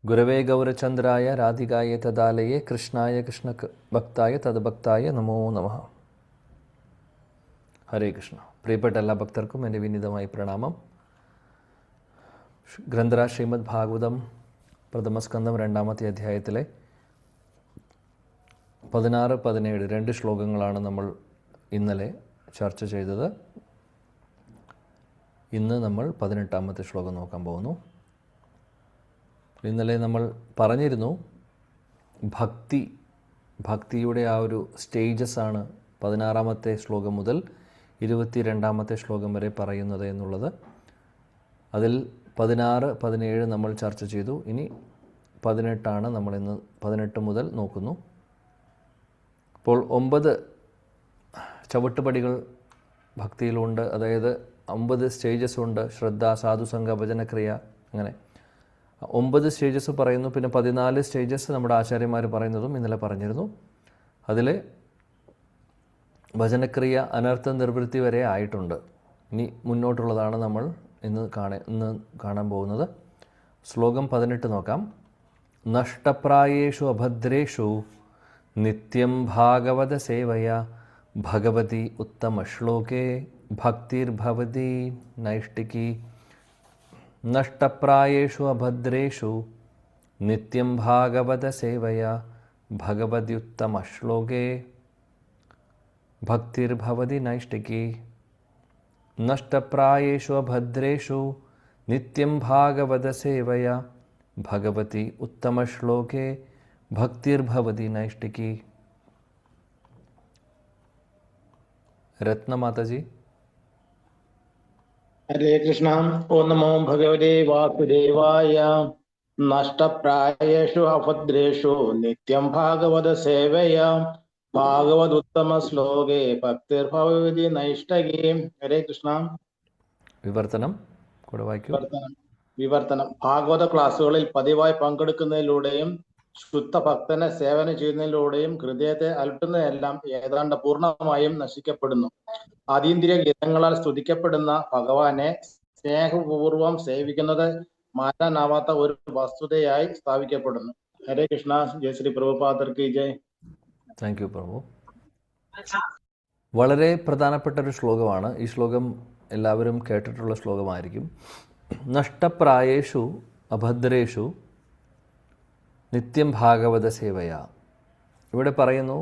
ഗുരവേ ഗൗരചന്ദ്രായ രാധികായ തദാലയെ കൃഷ്ണായ കൃഷ്ണഭക്തായ തദ്ഭക്തായ നമോ നമഃ. ഹരേ കൃഷ്ണ. പ്രിയപ്പെട്ട എല്ലാ ഭക്തർക്കും എൻ്റെ വിനീതമായ പ്രണാമം. ഗ്രന്ഥരാജ ശ്രീമദ് ഭാഗവതം പ്രഥമസ്കന്ധം 2-ാമത്തെ അധ്യായത്തിലെ 16-17 രണ്ട് ശ്ലോകങ്ങളാണ് നമ്മൾ ഇന്നലെ ചർച്ച ചെയ്തത്. ഇന്ന് നമ്മൾ 18-ാമത്തെ ശ്ലോകം നോക്കാൻ പോകുന്നു. ഇന്നലെ നമ്മൾ പറഞ്ഞിരുന്നു ഭക്തിയുടെ ആ ഒരു സ്റ്റേജസാണ് 16-ാമത്തെ ശ്ലോകം മുതൽ 22-ാമത്തെ ശ്ലോകം വരെ പറയുന്നത് എന്നുള്ളത്. അതിൽ 16-17 നമ്മൾ ചർച്ച ചെയ്തു. ഇനി 18 നമ്മൾ ഇന്ന് 18 മുതൽ നോക്കുന്നു. അപ്പോൾ 9 ചവിട്ടുപടികൾ ഭക്തിയിലുണ്ട്. അതായത് 9 സ്റ്റേജസ് ഉണ്ട്. ശ്രദ്ധ, സാധുസംഗ, ഭജനക്രിയ, അങ്ങനെ 9 സ്റ്റേജസ് പറയുന്നു. പിന്നെ 14 സ്റ്റേജസ് നമ്മുടെ ആചാര്യന്മാർ പറയുന്നതും ഇന്നലെ പറഞ്ഞിരുന്നു. അതിൽ ഭജനക്രിയ അനർത്ഥ നിർവൃത്തി വരെ ആയിട്ടുണ്ട്. ഇനി മുന്നോട്ടുള്ളതാണ് നമ്മൾ ഇന്ന് കാണാൻ പോകുന്നത്. ശ്ലോകം 18 നോക്കാം. നഷ്ടപ്രായേഷു അഭദ്രേഷു നിത്യം ഭാഗവത സേവയ ഭഗവതി ഉത്തമശ്ലോകേ ഭക്തിർഭവതി നൈഷ്ഠികി. നഷ്ടപ്രായേഷു അഭദ്രേഷു നിത്യം ഭാഗവത സേവയ ഭഗവത്യുത്തമശ്ലോകേ ഭക്തിർഭവതി നൈഷ്ഠികി. നഷ്ടപ്രായേഷു അഭദ്രേഷു നിത്യം ഭാഗവത സേവയ ഭഗവതി ഉത്തമശ്ലോകേ ഭക്തിർഭവതി നൈഷ്ഠികി. രത്നമാതാജി. ഹരേ കൃഷ്ണ. ഓം നമോ ഭഗവതേ വാസുദേവായ. നഷ്ടപ്രായേഷു അഭദ്രേഷു നിത്യം ഭാഗവത സേവയ ഭാഗവതുത്തമ ശ്ലോകേ ഭക്തിർഭവതി നൈഷ്ഠകേ. ഹരേ കൃഷ്ണ. വിവർത്തനം കൂടെ വായിക്കൂ. വിവർത്തനം. ഭാഗവത ക്ലാസുകളിൽ പതിവായി പങ്കെടുക്കുന്നതിലൂടെയും ശുദ്ധ ഭക്തനെ സേവനം ചെയ്യുന്നതിലൂടെയും ഹൃദയത്തെ അലട്ടുന്നതെല്ലാം ഏതാണ്ട് പൂർണ്ണമായും നശിക്കപ്പെടുന്നു. അതീന്ദ്രിയ ഗീതങ്ങളാൽ സ്തുതിക്കപ്പെടുന്ന ഭഗവാനെ സ്നേഹപൂർവം സേവിക്കുന്നത് മാറ്റാനാവാത്ത ഒരു വസ്തുതയായി സ്ഥാപിക്കപ്പെടുന്നു. ഹരേ കൃഷ്ണ. ജയ ശ്രീ പ്രഭുപാദർക്ക് ജയ്. താങ്ക് യു പ്രഭു. വളരെ പ്രധാനപ്പെട്ട ഒരു ശ്ലോകമാണ്. ഈ ശ്ലോകം എല്ലാവരും കേട്ടിട്ടുള്ള ശ്ലോകമായിരിക്കും. നഷ്ടപ്രായേഷു അഭദ്രേഷു നിത്യം ഭാഗവത സേവയ. ഇവിടെ പറയുന്നു,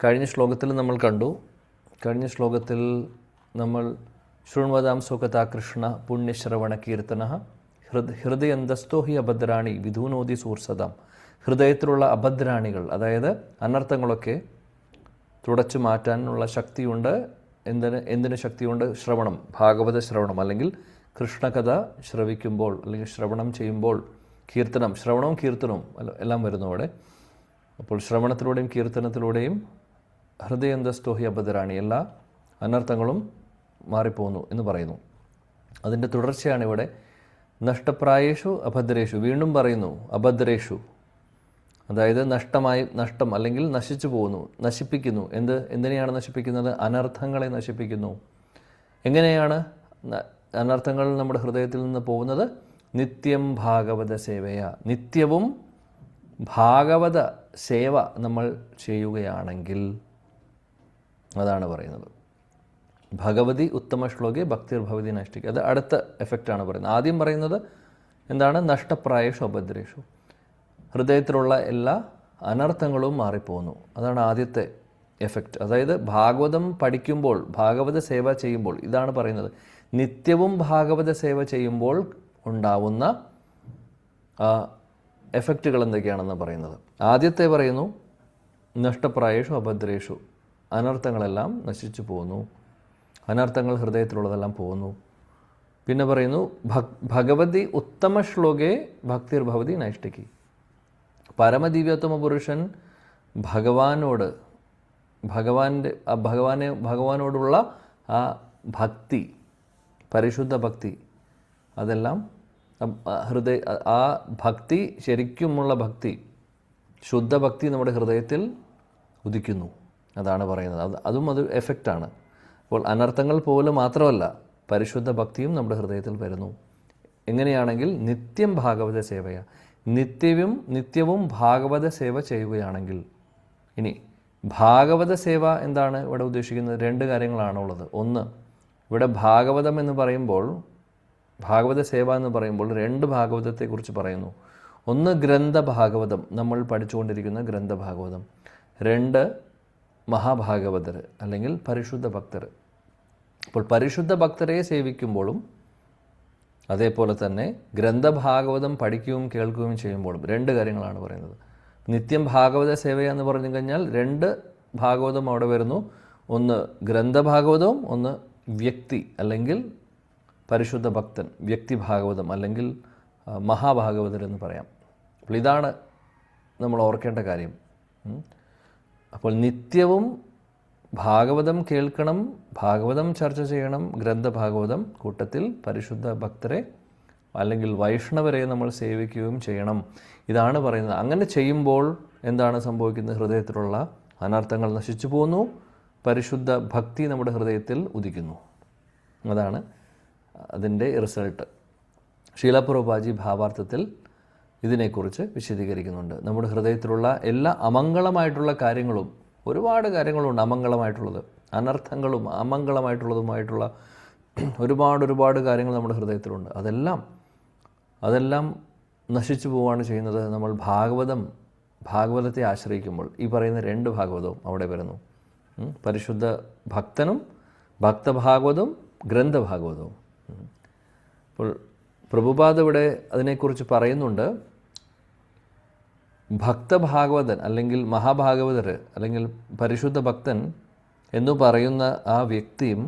കഴിഞ്ഞ ശ്ലോകത്തിൽ നമ്മൾ കണ്ടു. കഴിഞ്ഞ ശ്ലോകത്തിൽ നമ്മൾ ശൃണ്വതാം സുഖതാ കൃഷ്ണ പുണ്യശ്രവണ കീർത്തന ഹൃദയന്തസ്ഥോ ഹി അഭദ്രാണി വിധൂനോതി സൂർസതാം. ഹൃദയത്തിലുള്ള അഭദ്രാണികൾ, അതായത് അനർത്ഥങ്ങളൊക്കെ തുടച്ചു മാറ്റാനുള്ള ശക്തിയുണ്ട്. എന്തിന് ശക്തിയുണ്ട്? ശ്രവണം, ഭാഗവത ശ്രവണം, അല്ലെങ്കിൽ കൃഷ്ണകഥ ശ്രവിക്കുമ്പോൾ അല്ലെങ്കിൽ ശ്രവണം ചെയ്യുമ്പോൾ. കീർത്തനം, ശ്രവണവും കീർത്തനവും എല്ലാം വരുന്നു അവിടെ. അപ്പോൾ ശ്രവണത്തിലൂടെയും കീർത്തനത്തിലൂടെയും ഹൃദയന്തസ്ഥോ ഹി അഭദ്രാണി, എല്ലാ അനർത്ഥങ്ങളും മാറിപ്പോകുന്നു എന്ന് പറയുന്നു. അതിൻ്റെ തുടർച്ചയാണ് ഇവിടെ. നഷ്ടപ്രായേഷു അഭദ്രേഷു. വീണ്ടും പറയുന്നു അഭദ്രേഷു, അതായത് നഷ്ടം അല്ലെങ്കിൽ നശിച്ചു പോകുന്നു, നശിപ്പിക്കുന്നു. എന്തിനെയാണ് നശിപ്പിക്കുന്നത്? അനർത്ഥങ്ങളെ നശിപ്പിക്കുന്നു. എങ്ങനെയാണ് അനർത്ഥങ്ങൾ നമ്മുടെ ഹൃദയത്തിൽ നിന്ന് പോകുന്നത്? നിത്യം ഭാഗവത സേവയ. നിത്യവും ഭാഗവത സേവ നമ്മൾ ചെയ്യുകയാണെങ്കിൽ, അതാണ് പറയുന്നത്. ഭഗവതി ഉത്തമ ശ്ലോകെ ഭക്തിർഭവതി നൈഷ്ഠികി. അത് അടുത്ത എഫക്റ്റാണ് പറയുന്നത്. ആദ്യം പറയുന്നത് എന്താണ്? നഷ്ടപ്രായേഷു അഭദ്രേഷു. ഹൃദയത്തിലുള്ള എല്ലാ അനർത്ഥങ്ങളും മാറിപ്പോകുന്നു. അതാണ് ആദ്യത്തെ എഫക്റ്റ്. അതായത് ഭാഗവതം പഠിക്കുമ്പോൾ, ഭാഗവത സേവ ചെയ്യുമ്പോൾ, ഇതാണ് പറയുന്നത്. നിത്യവും ഭാഗവത സേവ ചെയ്യുമ്പോൾ ഉണ്ടാവുന്ന എഫക്റ്റുകൾ എന്തൊക്കെയാണെന്ന് പറയുന്നത്. ആദ്യത്തെ പറയുന്നു നഷ്ടപ്രായേഷു അഭദ്രേഷു. അനർത്ഥങ്ങളെല്ലാം നശിച്ചു പോകുന്നു. അനർത്ഥങ്ങൾ ഹൃദയത്തിലുള്ളതെല്ലാം പോകുന്നു. പിന്നെ പറയുന്നു ഭഗവതി ഉത്തമ ശ്ലോകേ ഭക്തിർഭവതി നൈഷ്ഠികി. പരമദിവ്യോത്തമ പുരുഷൻ ഭഗവാനോടുള്ള ആ ഭക്തി, പരിശുദ്ധ ഭക്തി, അതെല്ലാം ആ ഭക്തി, ശരിക്കുമുള്ള ഭക്തി, ശുദ്ധഭക്തി നമ്മുടെ ഹൃദയത്തിൽ ഉദിക്കുന്നു. അതാണ് പറയുന്നത്. അതും എഫക്റ്റാണ്. അപ്പോൾ അനർത്ഥങ്ങൾ പോലും മാത്രമല്ല, പരിശുദ്ധ ഭക്തിയും നമ്മുടെ ഹൃദയത്തിൽ വരുന്നു. എങ്ങനെയാണെങ്കിൽ നിത്യം ഭാഗവത സേവയ, നിത്യവും ഭാഗവത സേവ ചെയ്യുകയാണെങ്കിൽ. ഇനി ഭാഗവത സേവ എന്താണ് ഇവിടെ ഉദ്ദേശിക്കുന്നത്? രണ്ട് കാര്യങ്ങളാണുള്ളത്. ഒന്ന്, ഇവിടെ ഭാഗവതം എന്ന് പറയുമ്പോൾ, ഭാഗവത സേവ എന്ന് പറയുമ്പോൾ രണ്ട് ഭാഗവതത്തെക്കുറിച്ച് പറയുന്നു. ഒന്ന് ഗ്രന്ഥഭാഗവതം, നമ്മൾ പഠിച്ചുകൊണ്ടിരിക്കുന്ന ഗ്രന്ഥഭാഗവതം. രണ്ട് മഹാഭാഗവതർ അല്ലെങ്കിൽ പരിശുദ്ധ ഭക്തർ. അപ്പോൾ പരിശുദ്ധ ഭക്തരെ സേവിക്കുമ്പോഴും അതേപോലെ തന്നെ ഗ്രന്ഥഭാഗവതം പഠിക്കുകയും കേൾക്കുകയും ചെയ്യുമ്പോഴും രണ്ട് കാര്യങ്ങളാണ് പറയുന്നത്. നിത്യം ഭാഗവത സേവ എന്ന് പറഞ്ഞു കഴിഞ്ഞാൽ രണ്ട് ഭാഗവതം അവിടെ വരുന്നു. ഒന്ന് ഗ്രന്ഥഭാഗവതവും ഒന്ന് വ്യക്തി അല്ലെങ്കിൽ പരിശുദ്ധ ഭക്തൻ, വ്യക്തി ഭാഗവതം അല്ലെങ്കിൽ മഹാഭാഗവതർ എന്ന് പറയാം. അപ്പോൾ ഇതാണ് നമ്മൾ ഓർക്കേണ്ട കാര്യം. അപ്പോൾ നിത്യവും ഭാഗവതം കേൾക്കണം, ഭാഗവതം ചർച്ച ചെയ്യണം, ഗ്രന്ഥഭാഗവതം, കൂട്ടത്തിൽ പരിശുദ്ധ ഭക്തരെ അല്ലെങ്കിൽ വൈഷ്ണവരെ നമ്മൾ സേവിക്കുകയും ചെയ്യണം. ഇതാണ് പറയുന്നത്. അങ്ങനെ ചെയ്യുമ്പോൾ എന്താണ് സംഭവിക്കുന്നത്? ഹൃദയത്തിലുള്ള അനർത്ഥങ്ങൾ നശിച്ചു പോകുന്നു, പരിശുദ്ധ ഭക്തി നമ്മുടെ ഹൃദയത്തിൽ ഉദിക്കുന്നു. അതാണ് അതിൻ്റെ റിസൾട്ട്. ശീല പ്രഭുപാദി ഭാവാർത്ഥത്തിൽ ഇതിനെക്കുറിച്ച് വിശദീകരിക്കുന്നുണ്ട്. നമ്മുടെ ഹൃദയത്തിലുള്ള എല്ലാ അമംഗളമായിട്ടുള്ള കാര്യങ്ങളും, ഒരുപാട് കാര്യങ്ങളുണ്ട് അമംഗളമായിട്ടുള്ളത്, അനർത്ഥങ്ങളും അമംഗളമായിട്ടുള്ളതുമായിട്ടുള്ള ഒരുപാട് കാര്യങ്ങൾ നമ്മുടെ ഹൃദയത്തിലുണ്ട്. അതെല്ലാം നശിച്ചു പോവുകയാണ് ചെയ്യുന്നത് നമ്മൾ ഭാഗവതത്തെ ആശ്രയിക്കുമ്പോൾ. ഈ പറയുന്ന രണ്ട് ഭാഗവതവും അവിടെ വരുന്നു. പരിശുദ്ധ ഭക്തനും ഭക്തഭാഗവതവും ഗ്രന്ഥഭാഗവതവും. അപ്പോൾ പ്രഭുപാദ് ഇവിടെ അതിനെക്കുറിച്ച് പറയുന്നുണ്ട്. ഭക്തഭാഗവതൻ അല്ലെങ്കിൽ മഹാഭാഗവതർ അല്ലെങ്കിൽ പരിശുദ്ധ ഭക്തൻ എന്നു പറയുന്ന ആ വ്യക്തിയും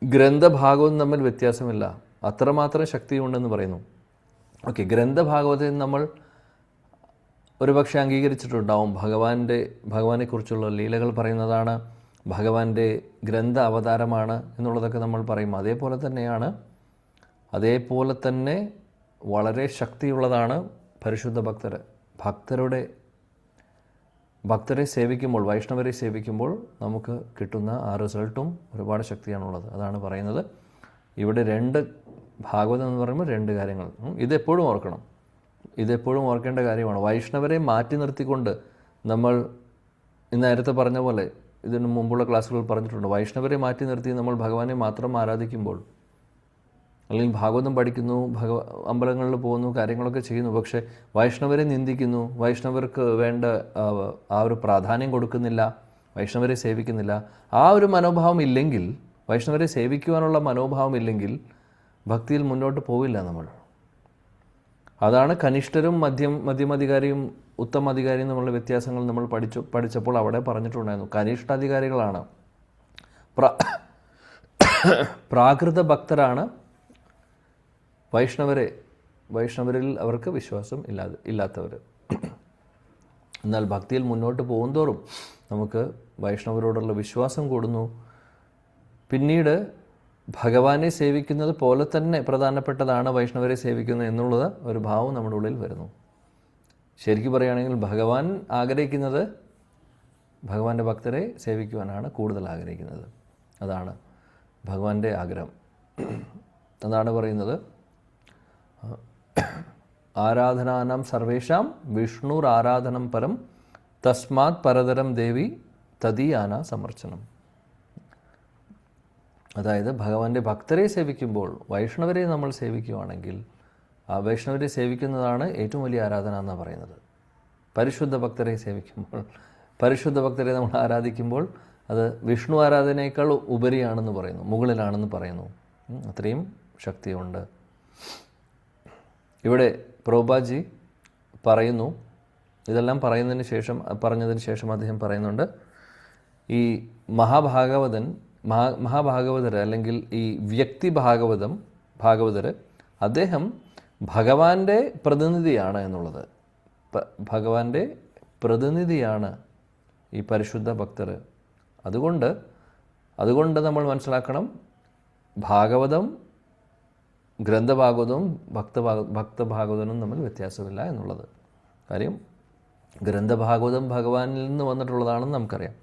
ഗ്രന്ഥഭാഗവതം തമ്മിൽ വ്യത്യാസമില്ല, അത്രമാത്രം ശക്തിയുണ്ടെന്ന് പറയുന്നു. ഓക്കെ, ഗ്രന്ഥഭാഗവതം നമ്മൾ ഒരുപക്ഷെ അംഗീകരിച്ചിട്ടുണ്ടാവും. ഭഗവാനെക്കുറിച്ചുള്ള ലീലകൾ പറയുന്നതാണ്, ഭഗവാന്റെ ഗ്രന്ഥ അവതാരമാണ് എന്നുള്ളതൊക്കെ നമ്മൾ പറയും. അതേപോലെ തന്നെ വളരെ ശക്തിയുള്ളതാണ് പരിശുദ്ധ ഭക്തർ. ഭക്തരെ സേവിക്കുമ്പോൾ, വൈഷ്ണവരെ സേവിക്കുമ്പോൾ നമുക്ക് കിട്ടുന്ന ആ റിസൾട്ടും ഒരുപാട് ശക്തിയാണുള്ളത്. അതാണ് പറയുന്നത്. ഇവിടെ രണ്ട് ഭാഗവതം എന്ന് പറയുമ്പോൾ രണ്ട് കാര്യങ്ങൾ. ഇതെപ്പോഴും ഓർക്കണം, ഇതെപ്പോഴും ഓർക്കേണ്ട കാര്യമാണ്. വൈഷ്ണവരെ മാറ്റി നിർത്തിക്കൊണ്ട് നമ്മൾ നേരത്തെ പറഞ്ഞ പോലെ ഇതിനു മുമ്പുള്ള ക്ലാസ്സുകളിൽ പറഞ്ഞിട്ടുണ്ട്, വൈഷ്ണവരെ മാറ്റി നിർത്തി നമ്മൾ ഭഗവാനെ മാത്രം ആരാധിക്കുമ്പോൾ അല്ലെങ്കിൽ ഭാഗവതം പഠിക്കുന്നു, അമ്പലങ്ങളിൽ പോകുന്നു, കാര്യങ്ങളൊക്കെ ചെയ്യുന്നു, പക്ഷേ വൈഷ്ണവരെ നിന്ദിക്കുന്നു, വൈഷ്ണവർക്ക് വേണ്ട ആ ഒരു പ്രാധാന്യം കൊടുക്കുന്നില്ല, വൈഷ്ണവരെ സേവിക്കുന്നില്ല, ആ ഒരു മനോഭാവം ഇല്ലെങ്കിൽ, വൈഷ്ണവരെ സേവിക്കുവാനുള്ള മനോഭാവം ഇല്ലെങ്കിൽ ഭക്തിയിൽ മുന്നോട്ട് പോവില്ല നമ്മൾ. അതാണ് കനിഷ്ഠരും മധ്യമധികാരിയും ഉത്തമാധികാരിയും തമ്മിലുള്ള വ്യത്യാസങ്ങൾ നമ്മൾ പഠിച്ചപ്പോൾ അവിടെ പറഞ്ഞിട്ടുണ്ടായിരുന്നു. കനിഷ്ഠാധികാരികളാണ്, പ്രാകൃത ഭക്തരാണ് വൈഷ്ണവരിൽ അവർക്ക് വിശ്വാസം ഇല്ലാത്തവർ. എന്നാൽ ഭക്തിയിൽ മുന്നോട്ട് പോകുന്തോറും നമുക്ക് വൈഷ്ണവരോടുള്ള വിശ്വാസം കൂടുന്നു. പിന്നീട് ഭഗവാനെ സേവിക്കുന്നത് പോലെ തന്നെ പ്രധാനപ്പെട്ടതാണ് വൈഷ്ണവരെ സേവിക്കുന്നത് എന്നുള്ള ഒരു ഭാവം നമ്മുടെ ഉള്ളിൽ വരുന്നു. ശരിക്കും പറയുകയാണെങ്കിൽ ഭഗവാൻ ആഗ്രഹിക്കുന്നത് ഭഗവാന്റെ ഭക്തരെ സേവിക്കുവാനാണ് കൂടുതൽ ആഗ്രഹിക്കുന്നത്. അതാണ് ഭഗവാന്റെ ആഗ്രഹം. അതാണ് പറയുന്നത്, ആരാധനാനാം സർവേഷാം വിഷ്ണുർ ആരാധനം പരം തസ്മാത് പരതരം ദേവി തദീയാന സമർച്ചനം. അതായത് ഭഗവാന്റെ ഭക്തരെ സേവിക്കുമ്പോൾ, വൈഷ്ണവരെ നമ്മൾ സേവിക്കുകയാണെങ്കിൽ, ആ വൈഷ്ണവരെ സേവിക്കുന്നതാണ് ഏറ്റവും വലിയ ആരാധന എന്നാണ് പറയുന്നത്. പരിശുദ്ധ ഭക്തരെ സേവിക്കുമ്പോൾ, പരിശുദ്ധ ഭക്തരെ നമ്മൾ ആരാധിക്കുമ്പോൾ അത് വിഷ്ണു ആരാധനയേക്കാൾ ഉപരിയാണെന്ന് പറയുന്നു, മുകളിലാണെന്ന് പറയുന്നു. അത്രയും ശക്തിയുണ്ട്. ഇവിടെ പ്രഭുപാദ് പറയുന്നു, ഇതെല്ലാം പറഞ്ഞതിന് ശേഷം അദ്ദേഹം പറയുന്നുണ്ട്, ഈ മഹാഭാഗവതർ അല്ലെങ്കിൽ ഈ വ്യക്തി ഭാഗവതർ അദ്ദേഹം ഭഗവാന്റെ പ്രതിനിധിയാണ് എന്നുള്ളത്. ഭഗവാന്റെ പ്രതിനിധിയാണ് ഈ പരിശുദ്ധ ഭക്തർ. അതുകൊണ്ട് നമ്മൾ മനസ്സിലാക്കണം, ഭാഗവതം, ഗ്രന്ഥഭാഗവതവും ഭക്തഭാഗവതനും തമ്മിൽ വ്യത്യാസമില്ല എന്നുള്ളത്. കാര്യം ഗ്രന്ഥഭാഗവതം ഭഗവാനിൽ നിന്ന് വന്നിട്ടുള്ളതാണെന്ന് നമുക്കറിയാം,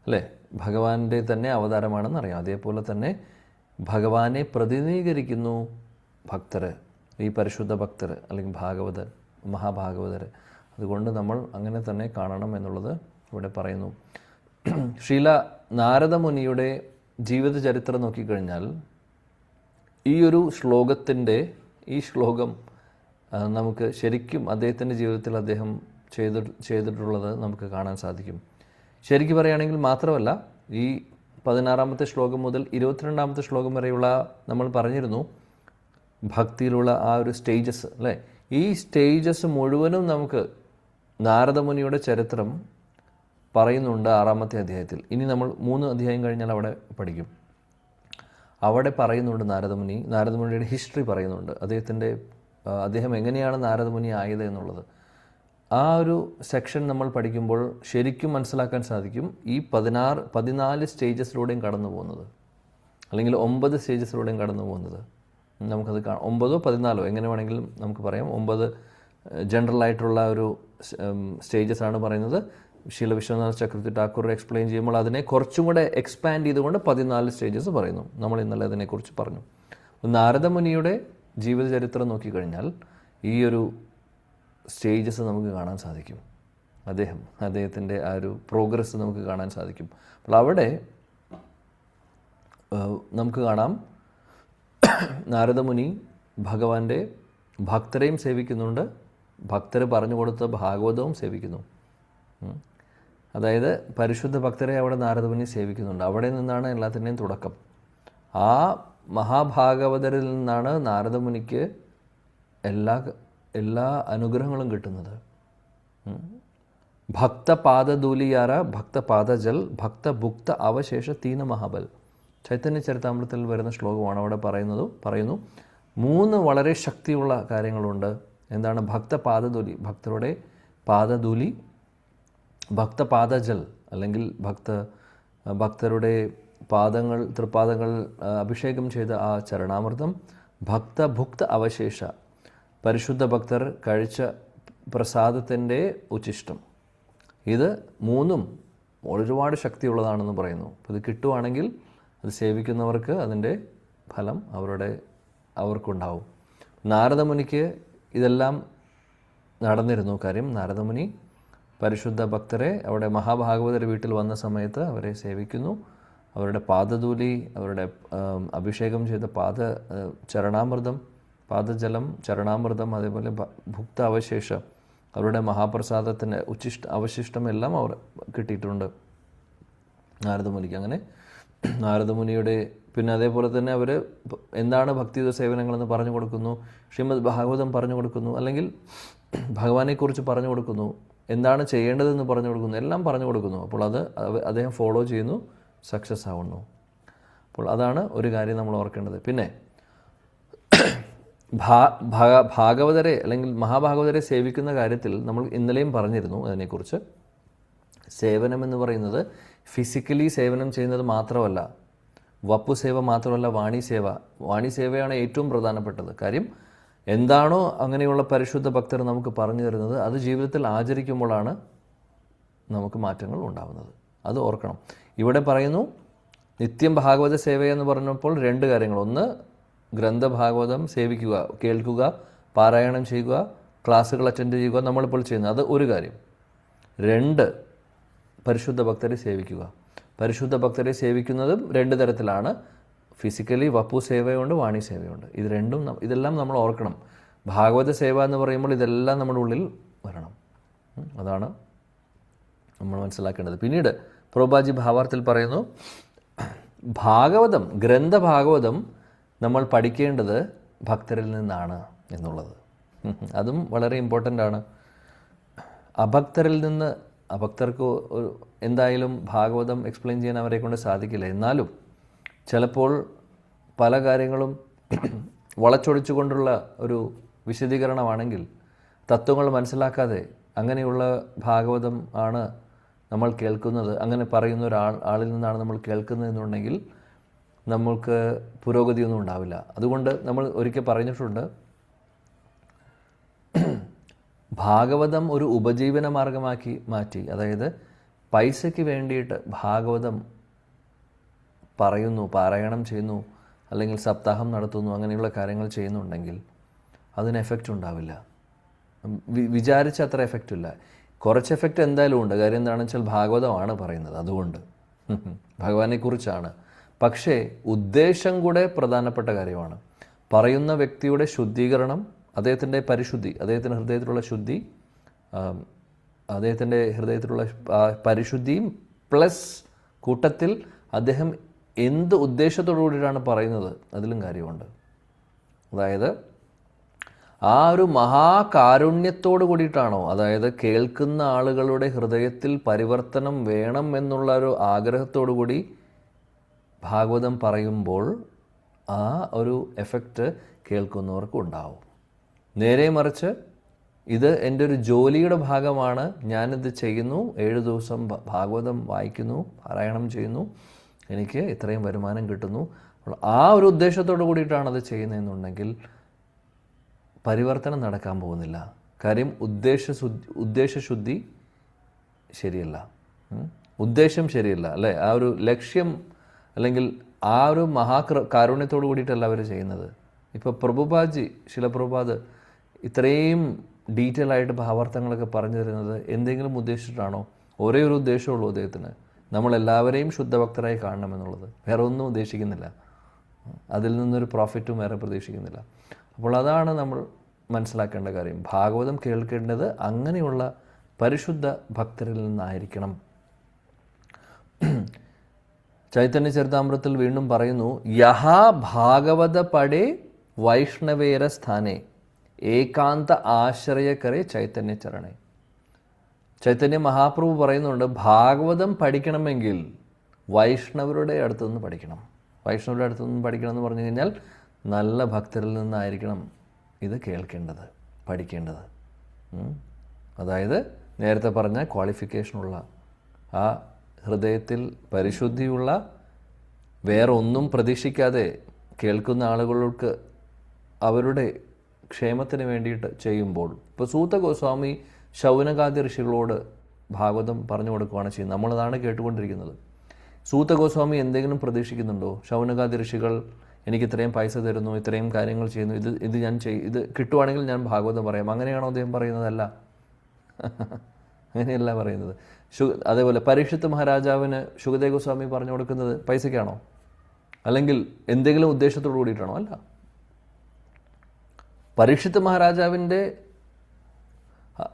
അല്ലേ? ഭഗവാന്റെ തന്നെ അവതാരമാണെന്ന് അറിയാം. അതേപോലെ തന്നെ ഭഗവാനെ പ്രതിനിധീകരിക്കുന്നു ഭക്തർ. ഈ പരിശുദ്ധ ഭക്തർ അല്ലെങ്കിൽ ഭാഗവതർ, മഹാഭാഗവതർ. അതുകൊണ്ട് നമ്മൾ അങ്ങനെ തന്നെ കാണണം എന്നുള്ളത് ഇവിടെ പറയുന്നു. ശ്രീല നാരദമുനിയുടെ ജീവിത ചരിത്രം നോക്കിക്കഴിഞ്ഞാൽ ഈ ഒരു ഈ ശ്ലോകം നമുക്ക് ശരിക്കും അദ്ദേഹത്തിൻ്റെ ജീവിതത്തിൽ അദ്ദേഹം ചെയ്തിട്ടുള്ളത് നമുക്ക് കാണാൻ സാധിക്കും. ശരിക്കും പറയുകയാണെങ്കിൽ മാത്രമല്ല, ഈ 16-ാമത്തെ ശ്ലോകം മുതൽ 22-ാമത്തെ ശ്ലോകം വരെയുള്ള നമ്മൾ പറഞ്ഞിരുന്നു ഭക്തിയിലുള്ള ആ ഒരു സ്റ്റേജസ് അല്ലേ, ഈ സ്റ്റേജസ് മുഴുവനും നമുക്ക് നാരദമുനിയുടെ ചരിത്രം പറയുന്നുണ്ട് 6-ാമത്തെ അധ്യായത്തിൽ. ഇനി നമ്മൾ 3 അധ്യായം കഴിഞ്ഞാൽ അവിടെ പഠിക്കും. അവിടെ പറയുന്നുണ്ട് നാരദമുനിയുടെ ഹിസ്റ്ററി പറയുന്നുണ്ട്, അദ്ദേഹം എങ്ങനെയാണ് നാരദമുനി ആയത് എന്നുള്ളത്. ആ ഒരു സെക്ഷൻ നമ്മൾ പഠിക്കുമ്പോൾ ശരിക്കും മനസ്സിലാക്കാൻ സാധിക്കും ഈ 14 സ്റ്റേജസിലൂടെയും കടന്നു പോകുന്നത്, അല്ലെങ്കിൽ 9 സ്റ്റേജസിലൂടെയും കടന്നു പോകുന്നത്. നമുക്കത് 9 14 എങ്ങനെ വേണമെങ്കിലും നമുക്ക് പറയാം. 9 ജനറലായിട്ടുള്ള ഒരു സ്റ്റേജസ് ആണ് പറയുന്നത്. ശീല വിശ്വനാഥ ചക്രവർത്തി ഠാക്കൂർ എക്സ്പ്ലെയിൻ ചെയ്യുമ്പോൾ അതിനെ കുറച്ചും കൂടെ എക്സ്പാൻഡ് ചെയ്തുകൊണ്ട് 14 സ്റ്റേജസ് പറയുന്നു. നമ്മൾ ഇന്നലെ അതിനെക്കുറിച്ച് പറഞ്ഞു. നാരദമുനിയുടെ ജീവിതചരിത്രം നോക്കിക്കഴിഞ്ഞാൽ ഈ ഒരു സ്റ്റേജസ് നമുക്ക് കാണാൻ സാധിക്കും. അദ്ദേഹത്തിൻ്റെ ആ ഒരു പ്രോഗ്രസ് നമുക്ക് കാണാൻ സാധിക്കും. അപ്പോൾ അവിടെ നമുക്ക് കാണാം നാരദമുനി ഭഗവാന്റെ ഭക്തരെയും സേവിക്കുന്നുണ്ട്, ഭക്തർ പറഞ്ഞു കൊടുത്ത ഭാഗവതവും സേവിക്കുന്നു. അതായത് പരിശുദ്ധ ഭക്തരെ അവിടെ നാരദമുനി സേവിക്കുന്നുണ്ട്. അവിടെ നിന്നാണ് എല്ലാത്തിൻ്റെയും തുടക്കം. ആ മഹാഭാഗവതരിൽ നിന്നാണ് നാരദമുനിക്ക് എല്ലാ അനുഗ്രഹങ്ങളും കിട്ടുന്നത്. ഭക്തപാദധൂലിയാര ഭക്തപാദജൽ ഭക്തഭുക്ത അവശേഷ തീന മഹാബൽ. ചൈതന്യ ചരിതാമൃതത്തിൽ വരുന്ന ശ്ലോകമാണ്. അവിടെ പറയുന്നു 3 വളരെ ശക്തിയുള്ള കാര്യങ്ങളുണ്ട്. എന്താണ്? ഭക്തപാദധൂലി, ഭക്തരുടെ പാദധൂലി, ഭക്തപാദജൽ അല്ലെങ്കിൽ ഭക്തരുടെ തൃപ്പാദങ്ങൾ അഭിഷേകം ചെയ്ത ആ ചരണാമൃതം, ഭക്തഭുക്ത അവശേഷ പരിശുദ്ധ ഭക്തർ കഴിച്ച പ്രസാദത്തിൻ്റെ ഉച്ഛിഷ്ടം. ഇത് 3 ഒരുപാട് ശക്തിയുള്ളതാണെന്ന് പറയുന്നു. അപ്പോൾ ഇത് കിട്ടുവാണെങ്കിൽ അത് സേവിക്കുന്നവർക്ക് അതിൻ്റെ ഫലം അവർക്കുണ്ടാവും. നാരദമുനിക്ക് ഇതെല്ലാം നടന്നിരുന്നു. കാര്യം നാരദമുനി പരിശുദ്ധ ഭക്തരെ അവിടെ മഹാഭാഗവതർ വീട്ടിൽ വന്ന സമയത്ത് അവരെ സേവിക്കുന്നു. അവരുടെ പാദധൂലി, അവരുടെ അഭിഷേകം ചെയ്ത ചരണാമൃതം, പാദജലം, ചരണാമൃതം, അതേപോലെ ഭുക്ത അവശേഷം അവരുടെ മഹാപ്രസാദത്തിന് അവശിഷ്ടം എല്ലാം അവർ കിട്ടിയിട്ടുണ്ട് നാരദമുനിക്ക്. അങ്ങനെ നാരദമുനിയുടെ പിന്നെ അതേപോലെ തന്നെ അവർ എന്താണ് ഭക്തിയുത സേവനങ്ങളെന്ന് പറഞ്ഞു കൊടുക്കുന്നു, ശ്രീമദ് ഭാഗവതം പറഞ്ഞു കൊടുക്കുന്നു, അല്ലെങ്കിൽ ഭഗവാനെക്കുറിച്ച് പറഞ്ഞു കൊടുക്കുന്നു, എന്താണ് ചെയ്യേണ്ടതെന്ന് പറഞ്ഞു കൊടുക്കുന്നു, എല്ലാം പറഞ്ഞു കൊടുക്കുന്നു. അപ്പോൾ അത് അദ്ദേഹം ഫോളോ ചെയ്യുന്നു, സക്സസ് ആവുന്നു. അപ്പോൾ അതാണ് ഒരു കാര്യം നമ്മൾ ഓർക്കേണ്ടത്. പിന്നെ ഭാഗവതരെ അല്ലെങ്കിൽ മഹാഭാഗവതരെ സേവിക്കുന്ന കാര്യത്തിൽ നമ്മൾ ഇന്നലെയും പറഞ്ഞിരുന്നു അതിനെക്കുറിച്ച്. സേവനം എന്ന് പറയുന്നത് ഫിസിക്കലി സേവനം ചെയ്യുന്നത് മാത്രമല്ല, വപ്പുസേവ മാത്രമല്ല, വാണിസേവയാണ് ഏറ്റവും പ്രധാനപ്പെട്ടത്. കാര്യം എന്താണോ അങ്ങനെയുള്ള പരിശുദ്ധ ഭക്തർ നമുക്ക് പറഞ്ഞു തരുന്നത് അത് ജീവിതത്തിൽ ആചരിക്കുമ്പോഴാണ് നമുക്ക് മാറ്റങ്ങൾ ഉണ്ടാകുന്നത്. അത് ഓർക്കണം. ഇവിടെ പറയുന്നു നിത്യം ഭാഗവത സേവയെന്ന് പറഞ്ഞപ്പോൾ 2 കാര്യങ്ങൾ. ഒന്ന്, ഗ്രന്ഥഭാഗവതം സേവിക്കുക, കേൾക്കുക, പാരായണം ചെയ്യുക, ക്ലാസ്സുകൾ അറ്റൻഡ് ചെയ്യുക, നമ്മളിപ്പോൾ ചെയ്യുന്നത് അത് ഒരു കാര്യം. 2, പരിശുദ്ധ ഭക്തരെ സേവിക്കുക. പരിശുദ്ധ ഭക്തരെ സേവിക്കുന്നതും 2 തരത്തിലാണ്. ഫിസിക്കലി വപ്പു സേവയുണ്ട്, വാണി സേവയുണ്ട്. ഇതെല്ലാം നമ്മൾ ഓർക്കണം. ഭാഗവത സേവ എന്ന് പറയുമ്പോൾ ഇതെല്ലാം നമ്മുടെ ഉള്ളിൽ വരണം. അതാണ് നമ്മൾ മനസ്സിലാക്കേണ്ടത്. പിന്നീട് പ്രഭുപാദി ഭാവാർത്ഥത്തിൽ പറയുന്നു ഗ്രന്ഥഭാഗവതം നമ്മൾ പഠിക്കേണ്ടത് ഭക്തരിൽ നിന്നാണ് എന്നുള്ളത്. അതും വളരെ ഇമ്പോർട്ടൻ്റ് ആണ്. അഭക്തർക്ക് എന്തായാലും ഭാഗവതം എക്സ്പ്ലെയിൻ ചെയ്യാൻ അവരെ കൊണ്ട് സാധിക്കില്ല. എന്നാലും ചിലപ്പോൾ പല കാര്യങ്ങളും വളച്ചൊടിച്ചുകൊണ്ടുള്ള ഒരു വിശദീകരണമാണെങ്കിൽ, തത്വങ്ങൾ മനസ്സിലാക്കാതെ അങ്ങനെയുള്ള ഭാഗവതം ആണ് നമ്മൾ കേൾക്കുന്നത്, അങ്ങനെ പറയുന്ന ആളിൽ നിന്നാണ് നമ്മൾ കേൾക്കുന്നതെന്നുണ്ടെങ്കിൽ നമ്മൾക്ക് പുരോഗതിയൊന്നും ഉണ്ടാവില്ല. അതുകൊണ്ട് നമ്മൾ ഒരിക്കൽ പറഞ്ഞിട്ടുണ്ട്, ഭാഗവതം ഒരു ഉപജീവന മാർഗമാക്കി മാറ്റി. അതായത് പൈസയ്ക്ക് വേണ്ടിയിട്ട് ഭാഗവതം പറയുന്നു, പാരായണം ചെയ്യുന്നു, അല്ലെങ്കിൽ സപ്താഹം നടത്തുന്നു, അങ്ങനെയുള്ള കാര്യങ്ങൾ ചെയ്യുന്നുണ്ടെങ്കിൽ അതിന് എഫക്റ്റ് ഉണ്ടാവില്ല. വിചാരിച്ച അത്ര എഫക്റ്റ് ഇല്ല. കുറച്ച് എഫക്റ്റ് എന്തായാലും ഉണ്ട്. കാര്യം എന്താണെന്ന് വെച്ചാൽ ഭാഗവതമാണ് പറയുന്നത്, അതുകൊണ്ട് ഭഗവാനെക്കുറിച്ചാണ്. പക്ഷേ ഉദ്ദേശം കൂടെ പ്രധാനപ്പെട്ട കാര്യമാണ്. പറയുന്ന വ്യക്തിയുടെ ശുദ്ധീകരണം, അദ്ദേഹത്തിൻ്റെ പരിശുദ്ധി, അദ്ദേഹത്തിൻ്റെ ഹൃദയത്തിലുള്ള ശുദ്ധി, അദ്ദേഹത്തിൻ്റെ ഹൃദയത്തിലുള്ള പരിശുദ്ധിയും പ്ലസ് കൂട്ടത്തിൽ അദ്ദേഹം എന്ത് ഉദ്ദേശത്തോടു കൂടിയിട്ടാണ് പറയുന്നത് അതിലും കാര്യമുണ്ട്. അതായത് ആ ഒരു മഹാകാരുണ്യത്തോടു കൂടിയിട്ടാണോ, അതായത് കേൾക്കുന്ന ആളുകളുടെ ഹൃദയത്തിൽ പരിവർത്തനം വേണം എന്നുള്ള ഒരു ആഗ്രഹത്തോടു കൂടി ഭാഗവതം പറയുമ്പോൾ ആ ഒരു എഫക്റ്റ് കേൾക്കുന്നവർക്ക് ഉണ്ടാവും. നേരെ മറിച്ച് ഇത് എൻ്റെ ഒരു ജോലിയുടെ ഭാഗമാണ്, ഞാനിത് ചെയ്യുന്നു, 7 ദിവസം ഭാഗവതം വായിക്കുന്നു, പാരായണം ചെയ്യുന്നു, എനിക്ക് ഇത്രയും വരുമാനം കിട്ടുന്നു, ആ ഒരു ഉദ്ദേശത്തോടു കൂടിയിട്ടാണ് അത് ചെയ്യുന്നതെന്നുണ്ടെങ്കിൽ പരിവർത്തനം നടക്കാൻ പോകുന്നില്ല. കാര്യം ഉദ്ദേശശുദ്ധി ശരിയല്ല, ഉദ്ദേശം ശരിയല്ല, അല്ലേ? ആ ഒരു ലക്ഷ്യം അല്ലെങ്കിൽ ആ ഒരു കാരുണ്യത്തോടു കൂടിയിട്ടല്ല അവർ ചെയ്യുന്നത്. ഇപ്പോൾ പ്രഭുപാദ്ജി, ശിലപ്രഭുപാദ് ഇത്രയും ഡീറ്റെയിൽ ആയിട്ട് ഭാവാർത്ഥങ്ങളൊക്കെ പറഞ്ഞു തരുന്നത് എന്തെങ്കിലും ഉദ്ദേശിച്ചിട്ടാണോ? ഒരേ ഒരു ഉദ്ദേശമുള്ളൂ അദ്ദേഹത്തിന്, നമ്മളെല്ലാവരെയും ശുദ്ധഭക്തരായി കാണണമെന്നുള്ളത്. വേറെ ഒന്നും ഉദ്ദേശിക്കുന്നില്ല, അതിൽ നിന്നൊരു പ്രോഫിറ്റും വേറെ പ്രതീക്ഷിക്കുന്നില്ല. അപ്പോൾ അതാണ് നമ്മൾ മനസ്സിലാക്കേണ്ട കാര്യം. ഭാഗവതം കേൾക്കേണ്ടത് അങ്ങനെയുള്ള പരിശുദ്ധ ഭക്തരിൽ നിന്നായിരിക്കണം. ചൈതന്യ ചരിതാമൃതത്തിൽ വീണ്ടും പറയുന്നു, യഹാ ഭാഗവത പടേ വൈഷ്ണവേര സ്ഥാനേ ഏകാന്ത ആശ്രയക്കരെ ചൈതന്യ ചരണേ. ചൈതന്യ മഹാപ്രഭു പറയുന്നുണ്ട്, ഭാഗവതം പഠിക്കണമെങ്കിൽ വൈഷ്ണവരുടെ അടുത്തുനിന്ന് പഠിക്കണം. വൈഷ്ണവരുടെ അടുത്തുനിന്ന് പഠിക്കണം എന്ന് പറഞ്ഞു കഴിഞ്ഞാൽ നല്ല ഭക്തരിൽ നിന്നായിരിക്കണം ഇത് കേൾക്കേണ്ടത്, പഠിക്കേണ്ടത്. അതായത് നേരത്തെ പറഞ്ഞ ക്വാളിഫിക്കേഷനുള്ള, ആ ഹൃദയത്തിൽ പരിശുദ്ധിയുള്ള, വേറെ ഒന്നും പ്രതീക്ഷിക്കാതെ കേൾക്കുന്ന ആളുകൾക്ക് അവരുടെ ക്ഷേമത്തിന് വേണ്ടിയിട്ട് ചെയ്യുമ്പോൾ, ഇപ്പോൾ സൂത ഗോസ്വാമി ശൗനകാദി ഋഷികളോട് ഭാഗവതം പറഞ്ഞു കൊടുക്കുകയാണ് ചെയ്യുന്നത്. നമ്മളതാണ് കേട്ടുകൊണ്ടിരിക്കുന്നത്. സൂത ഗോസ്വാമി എന്തെങ്കിലും പ്രതീക്ഷിക്കുന്നുണ്ടോ? ശൗനകാദി ഋഷികൾ എനിക്ക് ഇത്രയും പൈസ തരുന്നു, ഇത്രയും കാര്യങ്ങൾ ചെയ്യുന്നു, ഇത് ഞാൻ ഇത് കിട്ടുവാണെങ്കിൽ ഞാൻ ഭാഗവതം പറയാം, അങ്ങനെയാണോ അദ്ദേഹം പറയുന്നതല്ല. അങ്ങനെയല്ല പറയുന്നത്. അതേപോലെ പരീക്ഷിത്ത് മഹാരാജാവിന് ശുകദേവ് ഗോസ്വാമി പറഞ്ഞു കൊടുക്കുന്നത് പൈസയ്ക്കാണോ, അല്ലെങ്കിൽ എന്തെങ്കിലും ഉദ്ദേശത്തോടു കൂടിയിട്ടാണോ? അല്ല. പരീക്ഷിത്ത് മഹാരാജാവിൻ്റെ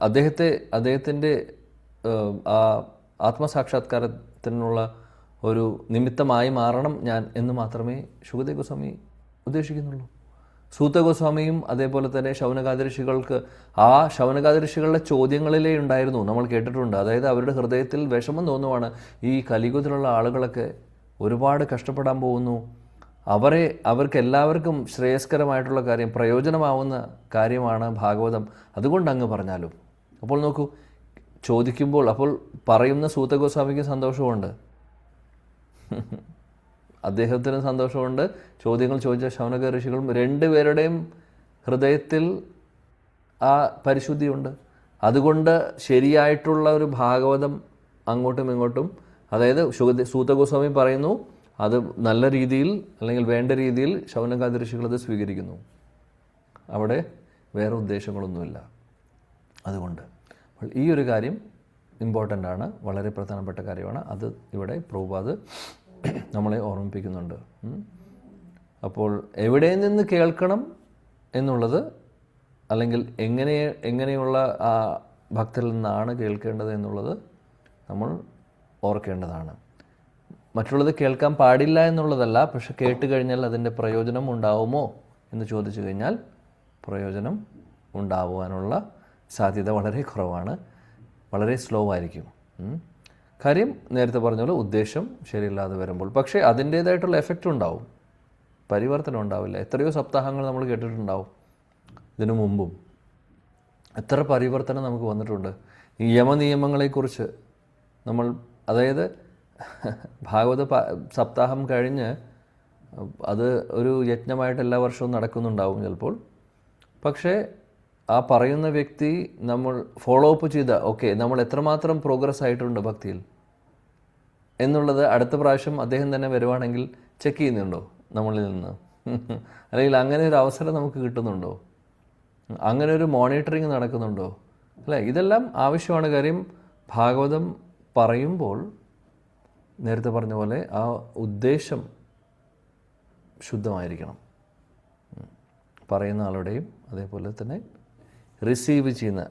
അദ്ദേഹത്തിൻ്റെ ആ ആത്മസാക്ഷാത്കാരത്തിനുള്ള ഒരു നിമിത്തമായി മാറണം ഞാൻ എന്ന് മാത്രമേ ശുകദേവ് ഗോസ്വാമി ഉദ്ദേശിക്കുന്നുള്ളൂ. സൂത ഗോസ്വാമിയും അതേപോലെ തന്നെ ശൗനകാദി ഋഷികൾക്ക് ആ ശൗനകാദി ഋഷികളുടെ ചോദ്യങ്ങളിലേ ഉണ്ടായിരുന്നു, നമ്മൾ കേട്ടിട്ടുണ്ട്. അതായത് അവരുടെ ഹൃദയത്തിൽ വിഷമം തോന്നുവാണ്, ഈ കലിയുഗത്തിലുള്ള ആളുകളൊക്കെ ഒരുപാട് കഷ്ടപ്പെടാൻ പോകുന്നു, അവർക്ക് എല്ലാവർക്കും ശ്രേയസ്കരമായിട്ടുള്ള കാര്യം, പ്രയോജനമാവുന്ന കാര്യമാണ് ഭാഗവതം, അതുകൊണ്ട് അങ്ങ് പറഞ്ഞാലും. അപ്പോൾ നോക്കൂ, ചോദിക്കുമ്പോൾ അപ്പോൾ പറയുന്ന സൂത ഗോസ്വാമിക്ക് സന്തോഷമുണ്ട്, അദ്ദേഹത്തിന് സന്തോഷമുണ്ട്, ചോദ്യങ്ങൾ ചോദിച്ച ശൗനക ഋഷികളും രണ്ടുപേരുടെയും ഹൃദയത്തിൽ ആ പരിശുദ്ധിയുണ്ട്. അതുകൊണ്ട് ശരിയായിട്ടുള്ള ഒരു ഭാഗവതം അങ്ങോട്ടും ഇങ്ങോട്ടും, അതായത് സൂത ഗോസ്വാമി പറയുന്നു, അത് നല്ല രീതിയിൽ അല്ലെങ്കിൽ വേണ്ട രീതിയിൽ ശൗനകാദി ഋഷികൾ അത് സ്വീകരിക്കുന്നു. അവിടെ വേറെ ഉദ്ദേശങ്ങളൊന്നുമില്ല. അതുകൊണ്ട് ഈ ഒരു കാര്യം ഇമ്പോർട്ടൻ്റ് ആണ്, വളരെ പ്രധാനപ്പെട്ട കാര്യമാണ്. അത് ഇവിടെ പ്രഭുപാദ് നമ്മളെ ഓർമ്മിപ്പിക്കുന്നുണ്ട്. അപ്പോൾ എവിടെ നിന്ന് കേൾക്കണം എന്നുള്ളത്, അല്ലെങ്കിൽ എങ്ങനെയുള്ള ആ ഭക്തരിൽ നിന്നാണ് കേൾക്കേണ്ടത് എന്നുള്ളത് നമ്മൾ ഓർക്കേണ്ടതാണ്. മറ്റുള്ളത് കേൾക്കാൻ പാടില്ല എന്നുള്ളതല്ല, പക്ഷെ കേട്ട് കഴിഞ്ഞാൽ അതിൻ്റെ പ്രയോജനം ഉണ്ടാവുമോ എന്ന് ചോദിച്ചു കഴിഞ്ഞാൽ പ്രയോജനം ഉണ്ടാവുവാനുള്ള സാധ്യത വളരെ കുറവാണ്, വളരെ സ്ലോ ആയിരിക്കും. കാര്യം നേരത്തെ പറഞ്ഞ പോലെ ഉദ്ദേശം ശരിയില്ലാതെ വരുമ്പോൾ. പക്ഷേ അതിൻ്റേതായിട്ടുള്ള എഫക്റ്റ് ഉണ്ടാവും, പരിവർത്തനം ഉണ്ടാവില്ല. എത്രയോ സപ്താഹങ്ങൾ നമ്മൾ കേട്ടിട്ടുണ്ടാവും ഇതിനു മുമ്പും. എത്ര പരിവർത്തനം നമുക്ക് വന്നിട്ടുണ്ട്. ഈ യമനിയമങ്ങളെക്കുറിച്ച് നമ്മൾ, അതായത് ഭാഗവത സപ്താഹം കഴിഞ്ഞ് അത് ഒരു യജ്ഞമായിട്ട് എല്ലാ വർഷവും നടക്കുന്നുണ്ടാവും ചിലപ്പോൾ. പക്ഷേ ആ പറയുന്ന വ്യക്തി നമ്മൾ ഫോളോ അപ്പ് ചെയ്ത, ഓക്കെ, നമ്മൾ എത്രമാത്രം പ്രോഗ്രസ് ആയിട്ടുണ്ട് ഭക്തിയിൽ എന്നുള്ളത് അടുത്ത പ്രാവശ്യം അദ്ദേഹം തന്നെ വരുവാണെങ്കിൽ ചെക്ക് ചെയ്യുന്നുണ്ടോ നമ്മളിൽ നിന്ന്? അല്ലെങ്കിൽ അങ്ങനെ ഒരു അവസരം നമുക്ക് കിട്ടുന്നുണ്ടോ? അങ്ങനെ ഒരു മോണിറ്ററിങ് നടക്കുന്നുണ്ടോ? അല്ലേ? ഇതെല്ലാം ആവശ്യമാണ്. കാര്യം ഭാഗവതം പറയുമ്പോൾ നേരത്തെ പറഞ്ഞ പോലെ ആ ഉദ്ദേശം ശുദ്ധമായിരിക്കണം. പറയുന്ന ആളുടെയും അതേപോലെ തന്നെ റിസീവ് ചെയ്യുന്ന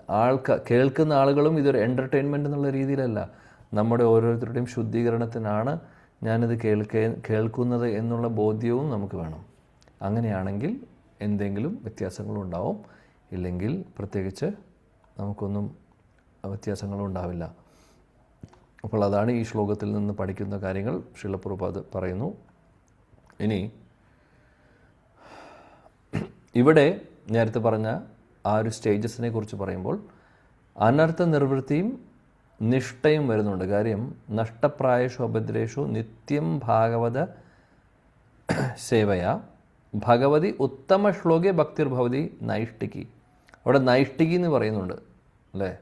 കേൾക്കുന്ന ആളുകളും ഇതൊരു എൻ്റർടൈൻമെൻറ്റ് എന്നുള്ള രീതിയിലല്ല, നമ്മുടെ ഓരോരുത്തരുടെയും ശുദ്ധീകരണത്തിനാണ് ഞാനിത് കേൾക്കുന്നത് എന്നുള്ള ബോധ്യവും നമുക്ക് വേണം. അങ്ങനെയാണെങ്കിൽ എന്തെങ്കിലും വ്യത്യാസങ്ങളും ഉണ്ടാവും, ഇല്ലെങ്കിൽ പ്രത്യേകിച്ച് നമുക്കൊന്നും വ്യത്യാസങ്ങളും ഉണ്ടാവില്ല. അപ്പോൾ അതാണ് ഈ ശ്ലോകത്തിൽ നിന്ന് പഠിക്കുന്ന കാര്യങ്ങൾ ശ്രീല പ്രഭുപാദ് പറയുന്നു. ഇനി ഇവിടെ നേരത്തെ പറഞ്ഞ ആ ഒരു സ്റ്റേജസിനെ കുറിച്ച് പറയുമ്പോൾ അനർത്ഥ നിർവൃത്തിയും നിഷ്ഠയും വരുന്നുണ്ട്. കാര്യം നഷ്ടപ്രായേഷു അഭദ്രേഷു നിത്യം ഭാഗവത സേവയ ഭഗവതി ഉത്തമ ശ്ലോകെ ഭക്തിർഭവതി നൈഷ്ഠികി. അവിടെ നൈഷ്ഠികി എന്ന് പറയുന്നുണ്ട് അല്ലേ?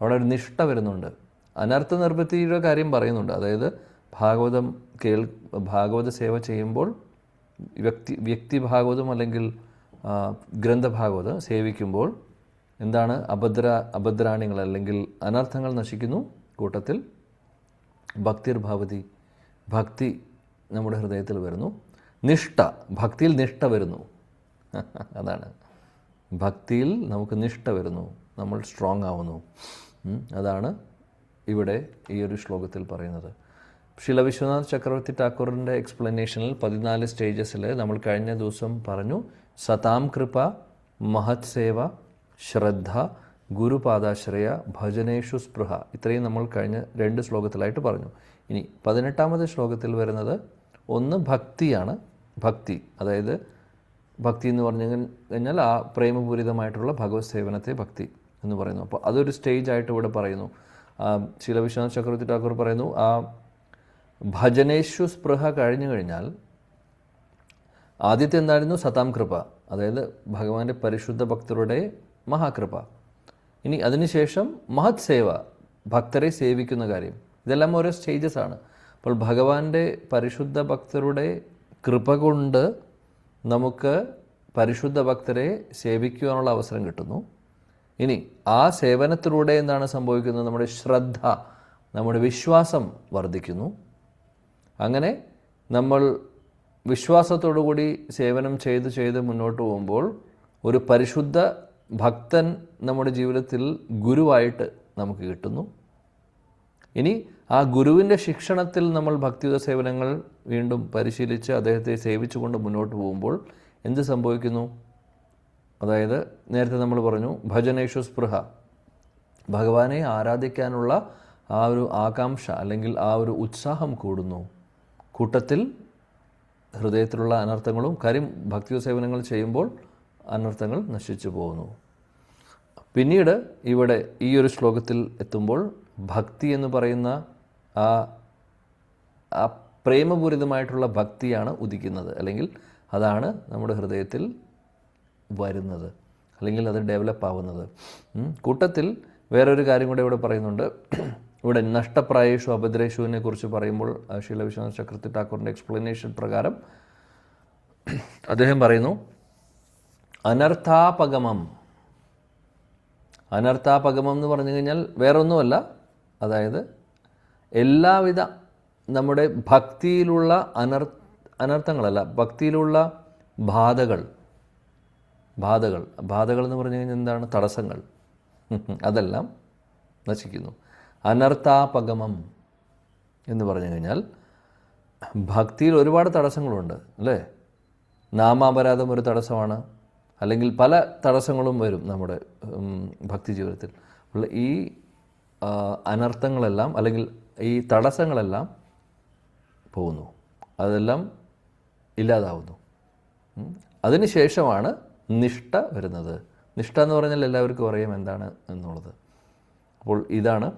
അവിടെ ഒരു നിഷ്ഠ വരുന്നുണ്ട്. അനർത്ഥ നിർവൃത്തിയുടെ കാര്യം പറയുന്നുണ്ട്. അതായത് ഭാഗവത സേവ ചെയ്യുമ്പോൾ വ്യക്തി ഭാഗവതം അല്ലെങ്കിൽ ഗ്രന്ഥഭാഗവതം സേവിക്കുമ്പോൾ എന്താണ്? അഭദ്രാണികൾ അല്ലെങ്കിൽ അനർത്ഥങ്ങൾ നശിക്കുന്നു. കൂട്ടത്തിൽ ഭക്തിർഭവതി, ഭക്തി നമ്മുടെ ഹൃദയത്തിൽ വരുന്നു. നിഷ്ഠ, ഭക്തിയിൽ നിഷ്ഠ വരുന്നു. അതാണ്, ഭക്തിയിൽ നമുക്ക് നിഷ്ഠ വരുന്നു, നമ്മൾ സ്ട്രോങ് ആവുന്നു. അതാണ് ഇവിടെ ഈ ഒരു ശ്ലോകത്തിൽ പറയുന്നത്. ശ്രീല വിശ്വനാഥ് ചക്രവർത്തി ഠാക്കൂറിൻ്റെ എക്സ്പ്ലനേഷനിൽ 14 സ്റ്റേജസിൽ നമ്മൾ കഴിഞ്ഞ ദിവസം പറഞ്ഞു. സതാം കൃപ, മഹത് സേവ, ശ്രദ്ധ, ഗുരുപാദാശ്രയ, ഭജനേഷു സ്പൃഹ. ഇത്രയും നമ്മൾ കഴിഞ്ഞ 2 ശ്ലോകത്തിലായിട്ട് പറഞ്ഞു. ഇനി 18ാമത്തെ ശ്ലോകത്തിൽ വരുന്നത് ഒന്ന് ഭക്തിയാണ്. ഭക്തി, അതായത് ഭക്തി എന്ന് പറഞ്ഞു കഴിഞ്ഞാൽ ആ പ്രേമപൂരിതമായിട്ടുള്ള ഭഗവത് സേവനത്തെ ഭക്തി എന്ന് പറയുന്നു. അപ്പോൾ അതൊരു സ്റ്റേജ് ആയിട്ട് ഇവിടെ പറയുന്നു. ശ്രീല വിശ്വനാഥ് ചക്രവർത്തി ഠാക്കൂർ പറയുന്നു, ആ ഭജനേഷു സ്പൃഹ കഴിഞ്ഞു കഴിഞ്ഞാൽ ആദ്യത്തെ എന്തായിരുന്നു? സതാം കൃപ, അതായത് ഭഗവാന്റെ പരിശുദ്ധ ഭക്തരുടെ മഹാകൃപ. ഇനി അതിനുശേഷം മഹത് സേവ, ഭക്തരെ സേവിക്കുന്ന കാര്യം. ഇതെല്ലാം ഓരോ സ്റ്റേജസ് ആണ്. അപ്പോൾ ഭഗവാന്റെ പരിശുദ്ധ ഭക്തരുടെ കൃപ കൊണ്ട് നമുക്ക് പരിശുദ്ധ ഭക്തരെ സേവിക്കുവാനുള്ള അവസരം കിട്ടുന്നു. ഇനി ആ സേവനത്തിലൂടെ എന്താണ് സംഭവിക്കുന്നത്? നമ്മുടെ ശ്രദ്ധ, നമ്മുടെ വിശ്വാസം വർദ്ധിക്കുന്നു. അങ്ങനെ നമ്മൾ വിശ്വാസത്തോടുകൂടി സേവനം ചെയ്ത് മുന്നോട്ട് പോകുമ്പോൾ ഒരു പരിശുദ്ധ ഭക്തൻ നമ്മുടെ ജീവിതത്തിൽ ഗുരുവായിട്ട് നമുക്ക് കിട്ടുന്നു. ഇനി ആ ഗുരുവിൻ്റെ ശിക്ഷണത്തിൽ നമ്മൾ ഭക്തിയുത സേവനങ്ങൾ വീണ്ടും പരിശീലിച്ച് അദ്ദേഹത്തെ സേവിച്ചുകൊണ്ട് മുന്നോട്ട് പോകുമ്പോൾ എന്ത് സംഭവിക്കുന്നു? അതായത് നേരത്തെ നമ്മൾ പറഞ്ഞു ഭജനേഷു സ്പൃഹ, ഭഗവാനെ ആരാധിക്കാനുള്ള ആ ഒരു ആകാംക്ഷ അല്ലെങ്കിൽ ആ ഒരു ഉത്സാഹം കൂടുന്നു. കൂട്ടത്തിൽ ഹൃദയത്തിലുള്ള അനർത്ഥങ്ങളും, കാര്യം ഭക്തി സേവനങ്ങൾ ചെയ്യുമ്പോൾ അനർത്ഥങ്ങൾ നശിച്ചു പോകുന്നു. പിന്നീട് ഇവിടെ ഈ ഒരു ശ്ലോകത്തിൽ എത്തുമ്പോൾ ഭക്തി എന്ന് പറയുന്ന ആ പ്രേമപൂരിതമായിട്ടുള്ള ഭക്തിയാണ് ഉദിക്കുന്നത്, അല്ലെങ്കിൽ അതാണ് നമ്മുടെ ഹൃദയത്തിൽ വരുന്നത്, അല്ലെങ്കിൽ അത് ഡെവലപ്പ് ആവുന്നത്. കൂട്ടത്തിൽ വേറൊരു കാര്യം കൂടെ ഇവിടെ പറയുന്നുണ്ട്. ഇവിടെ നഷ്ടപ്രായേഷു അഭദ്രേഷുവിനെ കുറിച്ച് പറയുമ്പോൾ ശ്രീല വിശ്വനാഥ് ചക്രവർത്തി ഠാക്കൂറിൻ്റെ എക്സ്പ്ലനേഷൻ പ്രകാരം അദ്ദേഹം പറയുന്നു, അനർത്ഥാപഗമം. അനർത്ഥാപഗമം എന്ന് പറഞ്ഞു കഴിഞ്ഞാൽ വേറൊന്നുമല്ല, അതായത് എല്ലാവിധ നമ്മുടെ ഭക്തിയിലുള്ള അനർത്ഥങ്ങളല്ല, ഭക്തിയിലുള്ള ബാധകൾ എന്ന് പറഞ്ഞു കഴിഞ്ഞാൽ എന്താണ്? തടസ്സങ്ങൾ. അതെല്ലാം നശിക്കുന്നു. അനർത്ഥാപഗമം എന്ന് പറഞ്ഞു കഴിഞ്ഞാൽ ഭക്തിയിൽ ഒരുപാട് തടസ്സങ്ങളുണ്ട് അല്ലേ? നാമാപരാധം ഒരു തടസ്സമാണ്, അല്ലെങ്കിൽ പല തടസ്സങ്ങളും വരും നമ്മുടെ ഭക്തി ജീവിതത്തിൽ. ഈ അനർത്ഥങ്ങളെല്ലാം അല്ലെങ്കിൽ ഈ തടസ്സങ്ങളെല്ലാം പോകുന്നു, അതെല്ലാം ഇല്ലാതാവുന്നു. അതിനുശേഷമാണ് നിഷ്ഠ വരുന്നത്. നിഷ്ഠ എന്ന് പറഞ്ഞാൽ എല്ലാവർക്കും അറിയാം എന്താണ് എന്നുള്ളത്. അപ്പോൾ ഇതാണ്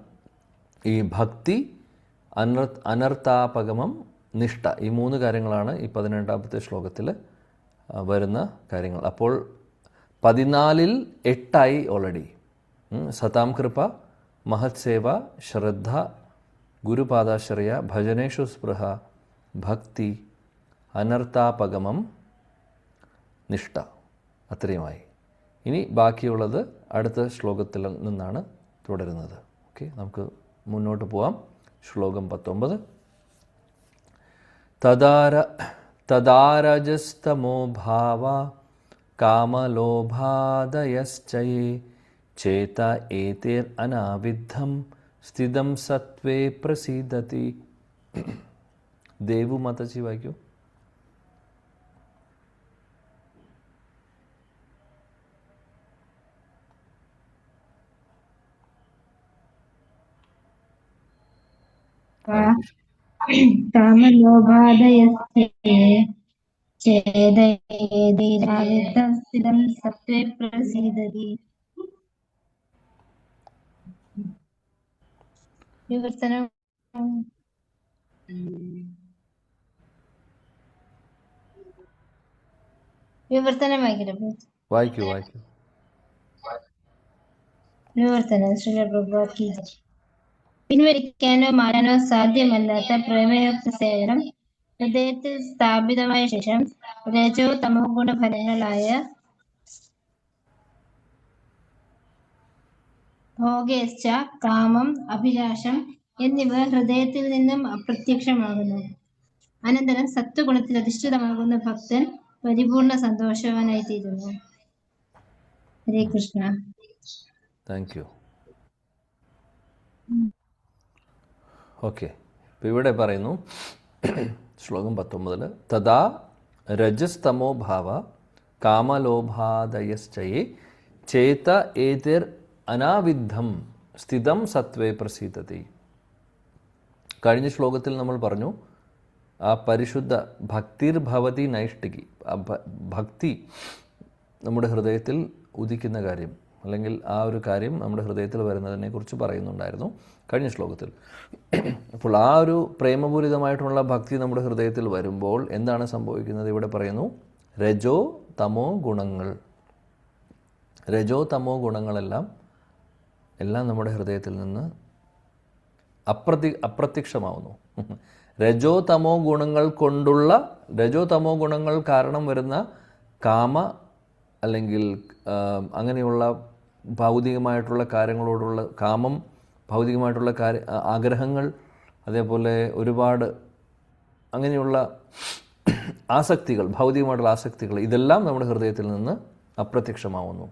ഈ ഭക്തി, അനർത്ഥാപഗമം, നിഷ്ഠ. ഈ 3 കാര്യങ്ങളാണ് ഈ 18ാമത്തെ ശ്ലോകത്തിൽ വരുന്ന കാര്യങ്ങൾ. അപ്പോൾ 14ൽ 8 ഓൾറെഡി. സതാം കൃപ, മഹത് സേവ, ശ്രദ്ധ, ഗുരുപാദാശ്രയ, ഭജനേഷു സ്പൃഹ, ഭക്തി, അനർത്ഥാപഗമം, നിഷ്ഠ. അത്രയുമായി. ഇനി ബാക്കിയുള്ളത് അടുത്ത ശ്ലോകത്തിൽ നിന്നാണ് തുടരുന്നത്. ഓക്കെ, നമുക്ക് മുന്നോട്ട് പോവാം. ശ്ലോകം 19. തദാരജസ്തമോ ഭാവ കാമലോഭാദയശ്ചയേ ചേത ഏതേർ അനാവിദ്ധം സ്ഥിതം സത്വേ പ്രസീദതി. ദേവു മാതാജി വായിക്കൂ. കാമലോഭാദയസ്തേ ചേതേതേരാവിദ്ധം സ്ഥിതം സത്വേ പ്രസീദതി. വിവർത്തനം വായിക്കൂ. വിവർത്തനം ശ്രീ പ്രഭുപാദ് കി ജയ്. പിൻവലിക്കാനോ മാറ്റാനോ സാധ്യമല്ലാത്ത പ്രേമയുക്ത സേവനം ഹൃദയത്തിൽ സ്ഥാപിതമായ ശേഷം രജോ തമോ ഗുണഫലങ്ങളായ ഭോഗേച്ഛ, കാമം, അഭിലാഷം എന്നിവ ഹൃദയത്തിൽ നിന്നും അപ്രത്യക്ഷമാകുന്നു. അനന്തരം സത്വഗുണത്തിൽ അധിഷ്ഠിതമാകുന്ന ഭക്തൻ പരിപൂർണ സന്തോഷവാനായിത്തീരുന്നു. Hare Krishna. Thank you. Okay, ഇപ്പോൾ ഇവിടെ പറയുന്നു ശ്ലോകം 19 തഥാ രജസ്തമോ ഭാവ കാമലോഭാദയശ്ചയേ ചേത ഏതിർ അനാവിദ്ധം സ്ഥിതം സത്വേ പ്രസീദതി. കഴിഞ്ഞ ശ്ലോകത്തിൽ നമ്മൾ പറഞ്ഞു ആ പരിശുദ്ധ ഭക്തിർഭവതി നൈഷ്ഠികി, ഭക്തി നമ്മുടെ ഹൃദയത്തിൽ ഉദിക്കുന്ന കാര്യം, അല്ലെങ്കിൽ ആ ഒരു കാര്യം നമ്മുടെ ഹൃദയത്തിൽ വരുന്നതിനെക്കുറിച്ച് പറയുന്നുണ്ടായിരുന്നു കഴിഞ്ഞ ശ്ലോകത്തിൽ. അപ്പോൾ ആ ഒരു പ്രേമപൂരിതമായിട്ടുള്ള ഭക്തി നമ്മുടെ ഹൃദയത്തിൽ വരുമ്പോൾ എന്താണ് സംഭവിക്കുന്നത്? ഇവിടെ പറയുന്നു രജോ തമോ ഗുണങ്ങൾ. രജോ തമോ ഗുണങ്ങളെല്ലാം നമ്മുടെ ഹൃദയത്തിൽ നിന്ന് അപ്രത്യക്ഷമാവുന്നു. രജോ തമോ ഗുണങ്ങൾ കാരണം വരുന്ന കാമ അല്ലെങ്കിൽ അങ്ങനെയുള്ള ഭൗതികമായിട്ടുള്ള കാര്യങ്ങളോടുള്ള കാമം, ഭൗതികമായിട്ടുള്ള ആഗ്രഹങ്ങൾ, അതേപോലെ ഒരുപാട് അങ്ങനെയുള്ള ആസക്തികൾ, ഭൗതികമായിട്ടുള്ള ആസക്തികൾ, ഇതെല്ലാം നമ്മുടെ ഹൃദയത്തിൽ നിന്ന് അപ്രത്യക്ഷമാവുന്നു.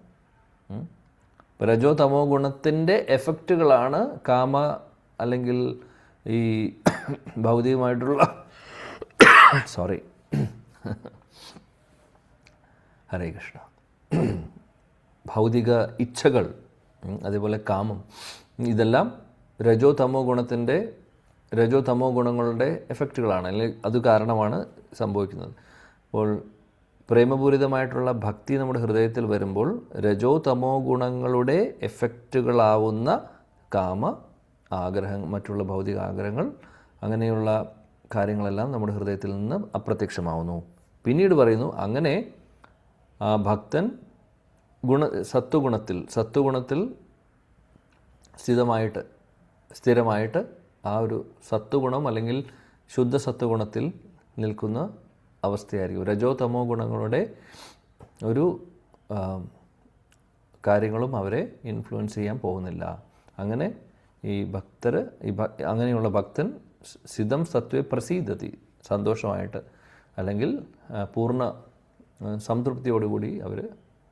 രജോ തമോ ഗുണത്തിൻ്റെ എഫക്റ്റുകളാണ് കാമ അല്ലെങ്കിൽ ഈ ഭൗതികമായിട്ടുള്ള ഹരേ കൃഷ്ണ, ഭൗതിക ഇച്ഛകൾ, അതേപോലെ കാമം, ഇതെല്ലാം രജോ തമോ ഗുണങ്ങളുടെ എഫക്റ്റുകളാണ്, അല്ലെങ്കിൽ അത് കാരണമാണ് സംഭവിക്കുന്നത്. അപ്പോൾ പ്രേമപൂരിതമായിട്ടുള്ള ഭക്തി നമ്മുടെ ഹൃദയത്തിൽ വരുമ്പോൾ രജോ തമോ ഗുണങ്ങളുടെ എഫക്റ്റുകളാവുന്ന കാമ ആഗ്രഹം, മറ്റുള്ള ഭൗതിക ആഗ്രഹങ്ങൾ, അങ്ങനെയുള്ള കാര്യങ്ങളെല്ലാം നമ്മുടെ ഹൃദയത്തിൽ നിന്ന് അപ്രത്യക്ഷമാവുന്നു. പിന്നീട് പറയുന്നു അങ്ങനെ ആ ഭക്തൻ സത്വഗുണത്തിൽ സ്ഥിരമായിട്ട് ആ ഒരു സത്വഗുണം അല്ലെങ്കിൽ ശുദ്ധ സത്വഗുണത്തിൽ നിൽക്കുന്ന അവസ്ഥയായിരിക്കും. രജോ തമോ ഗുണങ്ങളുടെ ഒരു കാര്യങ്ങളും അവരെ ഇൻഫ്ലുവൻസ് ചെയ്യാൻ പോകുന്നില്ല. അങ്ങനെ അങ്ങനെയുള്ള ഭക്തൻ സിദ്ധം സത്വേ പ്രസീദതി, സന്തോഷമായിട്ട് അല്ലെങ്കിൽ പൂർണ്ണ സംതൃപ്തിയോടുകൂടി അവർ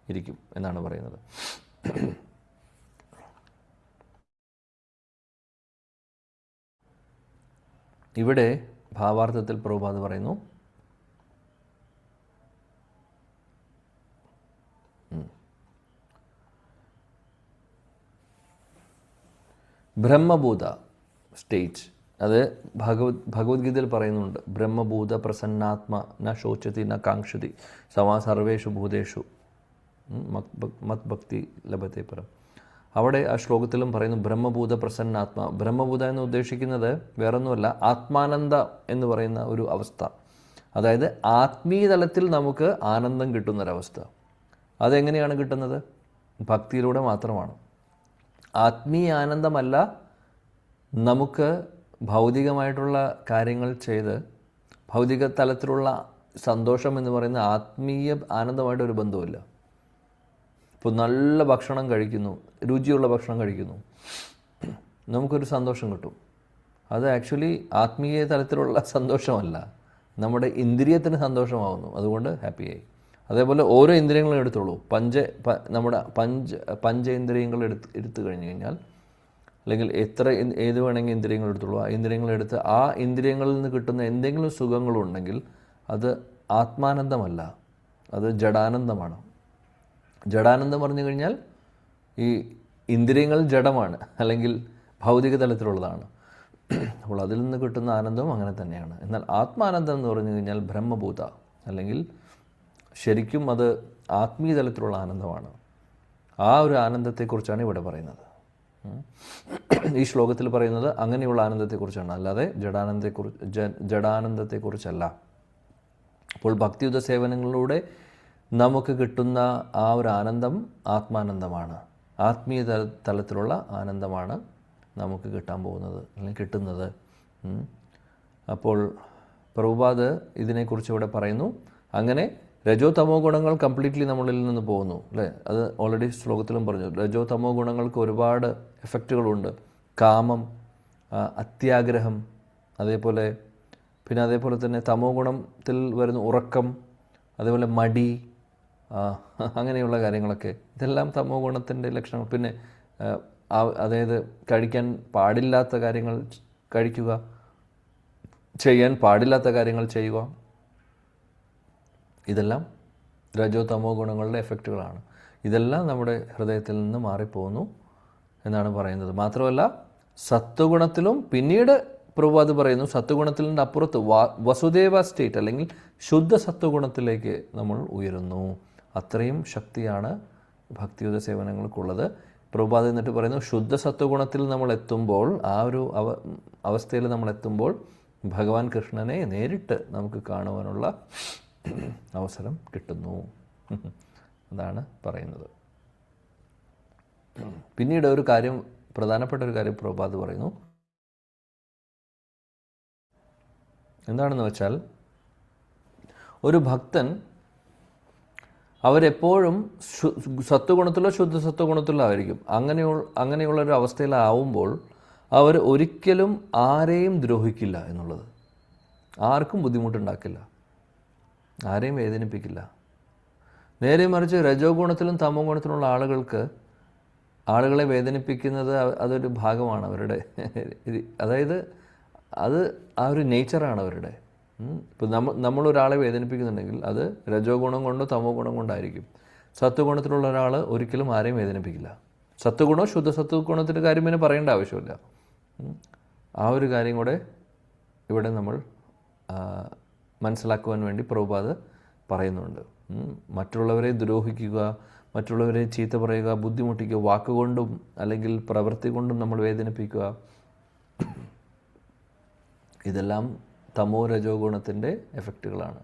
ഇരിക്കും എന്നാണ് പറയുന്നത്. ഇവിടെ ഭാവാർത്ഥത്തിൽ പ്രഭുപാദ് പറയുന്നു ബ്രഹ്മഭൂത സ്റ്റേറ്റ്, അത് ഭഗവത്ഗീതയിൽ പറയുന്നുണ്ട്. ബ്രഹ്മഭൂത പ്രസന്നാത്മ ന ശോചതി ന കാംക്ഷതി സമാ സർവേഷു ഭൂതേഷു മത് ഭക്തി ലഭത്തെ പരം. അവിടെ ആ ശ്ലോകത്തിലും പറയുന്നു ബ്രഹ്മഭൂത പ്രസന്നാത്മ. ബ്രഹ്മഭൂത എന്ന് ഉദ്ദേശിക്കുന്നത് വേറൊന്നുമല്ല, ആത്മാനന്ദ എന്ന് പറയുന്ന ഒരു അവസ്ഥ. അതായത് ആത്മീയതലത്തിൽ നമുക്ക് ആനന്ദം കിട്ടുന്നൊരവസ്ഥ. അതെങ്ങനെയാണ് കിട്ടുന്നത്? ഭക്തിയിലൂടെ മാത്രമാണ്. ആത്മീയ ആനന്ദമല്ല നമുക്ക് ഭൗതികമായിട്ടുള്ള കാര്യങ്ങൾ ചെയ്ത് ഭൗതിക തലത്തിലുള്ള സന്തോഷം എന്ന് പറയുന്ന ആത്മീയ ആനന്ദമായിട്ടൊരു ബന്ധമില്ല. ഇപ്പോൾ നല്ല ഭക്ഷണം കഴിക്കുന്നു, രുചിയുള്ള ഭക്ഷണം കഴിക്കുന്നു, നമുക്കൊരു സന്തോഷം കിട്ടും. അത് ആക്ച്വലി ആത്മീയ തലത്തിലുള്ള സന്തോഷമല്ല, നമ്മുടെ ഇന്ദ്രിയത്തിന് സന്തോഷമാകുന്നു, അതുകൊണ്ട് ഹാപ്പിയായി. അതേപോലെ ഓരോ ഇന്ദ്രിയങ്ങളും എടുത്തോളൂ. നമ്മുടെ പഞ്ചേന്ദ്രിയങ്ങൾ എടുത്തു കഴിഞ്ഞ് കഴിഞ്ഞാൽ, അല്ലെങ്കിൽ ഏത് വേണമെങ്കിൽ ഇന്ദ്രിയങ്ങൾ എടുത്തോളൂ, ആ ഇന്ദ്രിയങ്ങളെടുത്ത് ആ ഇന്ദ്രിയങ്ങളിൽ നിന്ന് കിട്ടുന്ന എന്തെങ്കിലും സുഖങ്ങളുണ്ടെങ്കിൽ അത് ആത്മാനന്ദമല്ല, അത് ജഡാനന്ദമാണ്. ജഡാനന്ദം പറഞ്ഞു കഴിഞ്ഞാൽ ഈ ഇന്ദ്രിയങ്ങൾ ജഡമാണ്, അല്ലെങ്കിൽ ഭൗതിക തലത്തിലുള്ളതാണ്. അപ്പോൾ അതിൽ നിന്ന് കിട്ടുന്ന ആനന്ദവും അങ്ങനെ തന്നെയാണ്. എന്നാൽ ആത്മാനന്ദം എന്ന് പറഞ്ഞു കഴിഞ്ഞാൽ ബ്രഹ്മഭൂത, അല്ലെങ്കിൽ ശരിക്കും അത് ആത്മീയ തലത്തിലുള്ള ആനന്ദമാണ്. ആ ഒരു ആനന്ദത്തെക്കുറിച്ചാണ് ഇവിടെ പറയുന്നത്. ഈ ശ്ലോകത്തിൽ പറയുന്നത് അങ്ങനെയുള്ള ആനന്ദത്തെക്കുറിച്ചാണ്, അല്ലാതെ ജഡാനന്ദത്തെക്കുറിച്ചല്ല. അപ്പോൾ ഭക്തിയുത സേവനങ്ങളിലൂടെ നമുക്ക് കിട്ടുന്ന ആ ഒരു ആനന്ദം ആത്മാനന്ദമാണ്, ആത്മീയ തലത്തിലുള്ള ആനന്ദമാണ് നമുക്ക് കിട്ടാൻ പോകുന്നത്, അല്ലെങ്കിൽ കിട്ടുന്നത്. അപ്പോൾ പ്രഭുപാദ് ഇതിനെക്കുറിച്ച് ഇവിടെ പറയുന്നു. അങ്ങനെ രജോ തമോ ഗുണങ്ങൾ കംപ്ലീറ്റ്ലി നമ്മളിൽ നിന്ന് പോകുന്നു, അല്ലേ? അത് ഓൾറെഡി ശ്ലോകത്തിലും പറഞ്ഞു. രജോ തമോ ഗുണങ്ങൾക്ക് ഒരുപാട് എഫക്റ്റുകളുണ്ട്. കാമം, അത്യാഗ്രഹം, അതേപോലെ തന്നെ തമോ ഗുണത്തിൽ വരുന്ന ഉറക്കം, അതേപോലെ മടി, അങ്ങനെയുള്ള കാര്യങ്ങളൊക്കെ, ഇതെല്ലാം തമോ ഗുണത്തിൻ്റെ ലക്ഷണങ്ങൾ. പിന്നെ അതായത് കഴിക്കാൻ പാടില്ലാത്ത കാര്യങ്ങൾ കഴിക്കുക, ചെയ്യാൻ പാടില്ലാത്ത കാര്യങ്ങൾ ചെയ്യുക, ഇതെല്ലാം രജോ തമോ ഗുണങ്ങളുടെ എഫക്റ്റുകളാണ്. ഇതെല്ലാം നമ്മുടെ ഹൃദയത്തിൽ നിന്ന് മാറിപ്പോകുന്നു എന്നാണ് പറയുന്നത്. മാത്രമല്ല സത്വഗുണത്തിലും പിന്നീട് പ്രഭുപാദ് പറയുന്നു, സത്വഗുണത്തിൽ നിന്ന് അപ്പുറത്ത് വസുദേവ സ്റ്റേറ്റ്, അല്ലെങ്കിൽ ശുദ്ധ സത്വഗുണത്തിലേക്ക് നമ്മൾ ഉയരുന്നു. അത്രയും ശക്തിയാണ് ഭക്തിയുത സേവനങ്ങൾക്കുള്ളത്. പ്രഭുപാദ് എന്നിട്ട് പറയുന്നു, ശുദ്ധ സത്വഗുണത്തിൽ നമ്മൾ എത്തുമ്പോൾ, ആ ഒരു അവസ്ഥയിൽ നമ്മൾ എത്തുമ്പോൾ ഭഗവാൻ കൃഷ്ണനെ നേരിട്ട് നമുക്ക് കാണുവാനുള്ള അവസരം കിട്ടുന്നു. അതാണ് പറയുന്നത്. പിന്നീട് പ്രധാനപ്പെട്ട ഒരു കാര്യം പ്രഭുപാദ് പറയുന്നു. എന്താണെന്ന് വെച്ചാൽ, ഒരു ഭക്തൻ അവരെപ്പോഴും സത്വഗുണത്തിലോ ശുദ്ധ സത്വഗുണത്തിലോ ആയിരിക്കും. അങ്ങനെയുള്ളൊരു അവസ്ഥയിലാവുമ്പോൾ അവർ ഒരിക്കലും ആരെയും ദ്രോഹിക്കില്ല എന്നുള്ളത്. ആർക്കും ബുദ്ധിമുട്ടുണ്ടാക്കില്ല, ആരെയും വേദനിപ്പിക്കില്ല. നേരെ മറിച്ച് രജോ ഗുണത്തിലും തമോ ഗുണത്തിലുള്ള ആളുകളെ വേദനിപ്പിക്കുന്നത് അതൊരു ഭാഗമാണ് അവരുടെ. അതായത് അത് ആ ഒരു നേച്ചറാണ് അവരുടെ. ഇപ്പോൾ നമ്മളൊരാളെ വേദനിപ്പിക്കുന്നുണ്ടെങ്കിൽ അത് രജോ ഗുണം കൊണ്ടോ തമോ ഗുണം കൊണ്ടായിരിക്കും. സത്വഗുണത്തിലുള്ള ഒരാൾ ഒരിക്കലും ആരെയും വേദനിപ്പിക്കില്ല. സത്വഗുണോ ശുദ്ധ സത്വഗുണത്തിൻ്റെ കാര്യം പിന്നെ പറയേണ്ട ആവശ്യമില്ല. ആ ഒരു കാര്യം കൂടെ ഇവിടെ നമ്മൾ മനസ്സിലാക്കുവാൻ വേണ്ടി പ്രഭുപാദ് പറയുന്നുണ്ട്. മറ്റുള്ളവരെ ദ്രോഹിക്കുക, മറ്റുള്ളവരെ ചീത്ത പറയുക, ബുദ്ധിമുട്ടിക്കുക, വാക്കുകൊണ്ടും അല്ലെങ്കിൽ പ്രവൃത്തി കൊണ്ടും നമ്മൾ വേദനിപ്പിക്കുക, ഇതെല്ലാം തമോ രജോ ഗുണത്തിൻ്റെ എഫക്റ്റുകളാണ്.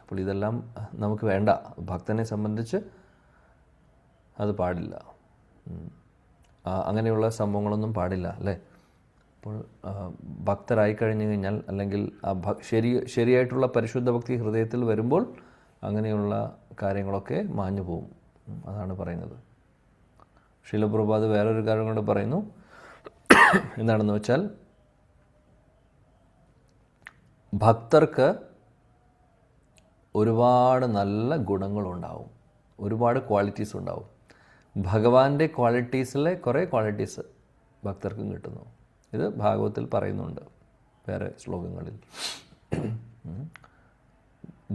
അപ്പോൾ ഇതെല്ലാം നമുക്ക് വേണ്ട. ഭക്തനെ സംബന്ധിച്ച് അത് പാടില്ല. അങ്ങനെയുള്ള സംഭവങ്ങളൊന്നും പാടില്ല, അല്ലേ? അപ്പോൾ ഭക്തരായി കഴിഞ്ഞു കഴിഞ്ഞാൽ, അല്ലെങ്കിൽ ശരിയായിട്ടുള്ള പരിശുദ്ധ ഭക്തി ഹൃദയത്തിൽ വരുമ്പോൾ അങ്ങനെയുള്ള കാര്യങ്ങളൊക്കെ മാഞ്ഞു പോകും. അതാണ് പറയുന്നത്. ശ്രീല പ്രഭുപാദ് വേറൊരു കാര്യം കൂടെ പറയുന്നു. എന്താണെന്ന് വെച്ചാൽ, ഭക്തർക്ക് ഒരുപാട് നല്ല ഗുണങ്ങളുണ്ടാവും, ഒരുപാട് ക്വാളിറ്റീസ് ഉണ്ടാവും. ഭഗവാന്റെ ക്വാളിറ്റീസിലെ കുറേ ക്വാളിറ്റീസ് ഭക്തർക്കും കിട്ടുന്നു. ഇത് ഭാഗവത്തിൽ പറയുന്നുണ്ട് വേറെ ശ്ലോകങ്ങളിൽ.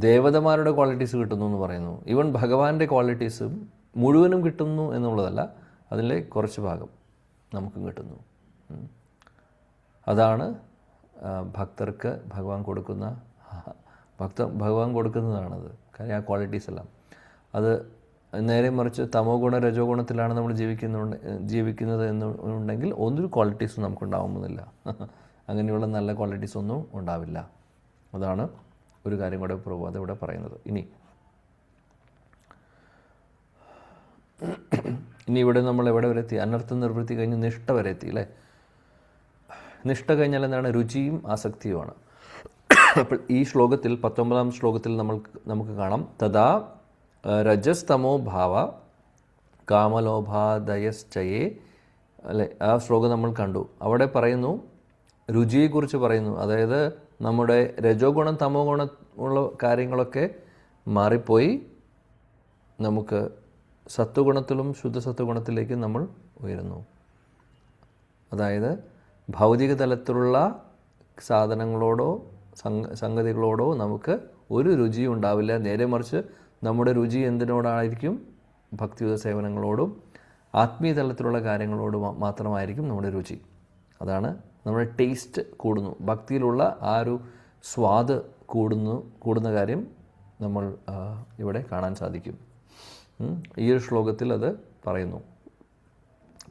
ദേവതമാരുടെ ക്വാളിറ്റീസ് കിട്ടുന്നു എന്ന് പറയുന്നു. ഈവൻ ഭഗവാന്റെ ക്വാളിറ്റീസും മുഴുവനും കിട്ടുന്നു എന്നുള്ളതല്ല, അതിലെ കുറച്ച് ഭാഗം നമുക്കും കിട്ടുന്നു. അതാണ് ഭക്തർക്ക് ഭഗവാൻ കൊടുക്കുന്നതാണത്. കാര്യം ആ ക്വാളിറ്റീസ് എല്ലാം. അത് നേരെ മറിച്ച് തമോ ഗുണ രജോ ഗുണത്തിലാണ് നമ്മൾ ജീവിക്കുന്നത് എന്നുണ്ടെങ്കിൽ ഒന്നൊരു ക്വാളിറ്റീസും നമുക്കുണ്ടാവുന്നില്ല. അങ്ങനെയുള്ള നല്ല ക്വാളിറ്റീസ് ഒന്നും ഉണ്ടാവില്ല. അതാണ് ഒരു കാര്യം കൂടെ പ്രഭുപാദ് ഇവിടെ പറയുന്നത്. ഇനി ഇവിടെ നമ്മൾ എവിടെ വരെ എത്തി? അനർത്ഥ നിർവൃത്തി കഴിഞ്ഞ് നിഷ്ഠ വരെ എത്തി, അല്ലേ? നിഷ്ഠ കഴിഞ്ഞാൽ എന്താണ്? രുചിയും ആസക്തിയുമാണ്. അപ്പോൾ ഈ ശ്ലോകത്തിൽ 19-ാം ശ്ലോകത്തിൽ നമുക്ക് കാണാം, തഥാ രജസ്തമോ ഭാവ കാമലോഭാദയശ്ചയേ, അല്ലെ? ആ ശ്ലോകം നമ്മൾ കണ്ടു. അവിടെ പറയുന്നു, രുചിയെക്കുറിച്ച് പറയുന്നു. അതായത് നമ്മുടെ രജോ ഗുണം തമോ ഗുണം ഉള്ള കാര്യങ്ങളൊക്കെ മാറിപ്പോയി നമുക്ക് സത്വഗുണത്തിലും ശുദ്ധസത്വഗുണത്തിലേക്ക് നമ്മൾ ഉയരുന്നു. അതായത് ഭൗതിക തലത്തിലുള്ള സാധനങ്ങളോടോ സംഗതികളോടോ നമുക്ക് ഒരു രുചിയും ഉണ്ടാവില്ല. നേരെ മറിച്ച് നമ്മുടെ രുചി എന്തിനോടായിരിക്കും? ഭക്തിയുത സേവനങ്ങളോടും ആത്മീയ തലത്തിലുള്ള കാര്യങ്ങളോടും മാത്രമായിരിക്കും നമ്മുടെ രുചി. അതാണ് നമ്മുടെ ടേസ്റ്റ് കൂടുന്നു. ഭക്തിയിലുള്ള ആ ഒരു സ്വാദ് കൂടുന്ന കാര്യം നമ്മൾ ഇവിടെ കാണാൻ സാധിക്കും. ഈ ഒരു ശ്ലോകത്തിൽ അത് പറയുന്നു.